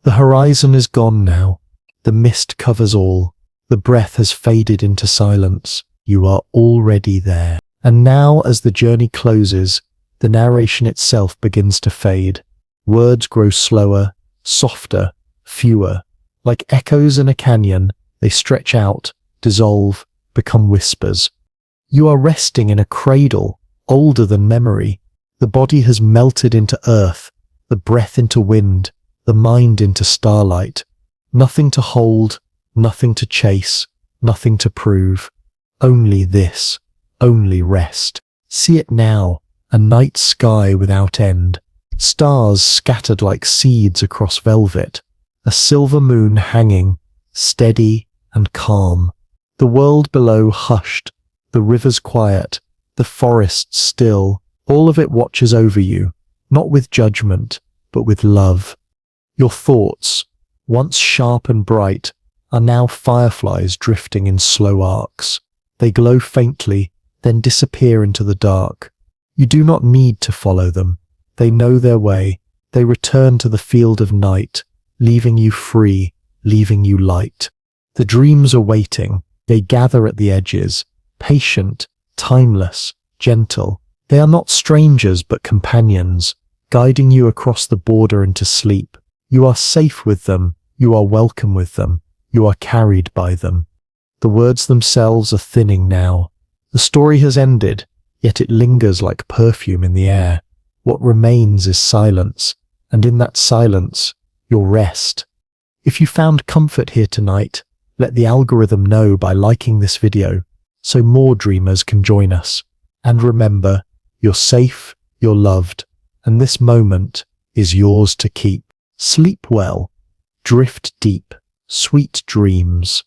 The horizon is gone now. The mist covers all. The breath has faded into silence. You are already there. And now, as the journey closes, the narration itself begins to fade. Words grow slower, softer, fewer. Like echoes in a canyon, they stretch out, dissolve, become whispers. You are resting in a cradle, older than memory. The body has melted into earth, the breath into wind, the mind into starlight. Nothing to hold, nothing to chase, nothing to prove. Only this, only rest. See it now, a night sky without end. Stars scattered like seeds across velvet. A silver moon hanging, steady and calm. The world below hushed, the rivers quiet, the forest still. All of it watches over you, not with judgment, but with love. Your thoughts, once sharp and bright, are now fireflies drifting in slow arcs. They glow faintly, then disappear into the dark. You do not need to follow them. They know their way. They return to the field of night, leaving you free, leaving you light. The dreams are waiting. They gather at the edges, patient, timeless, gentle. They are not strangers but companions, guiding you across the border into sleep. You are safe with them. You are welcome with them. You are carried by them. The words themselves are thinning now. The story has ended, yet it lingers like perfume in the air. What remains is silence, and in that silence, your rest. If you found comfort here tonight, let the algorithm know by liking this video, so more dreamers can join us. And remember, you're safe, you're loved, and this moment is yours to keep. Sleep well, drift deep, sweet dreams.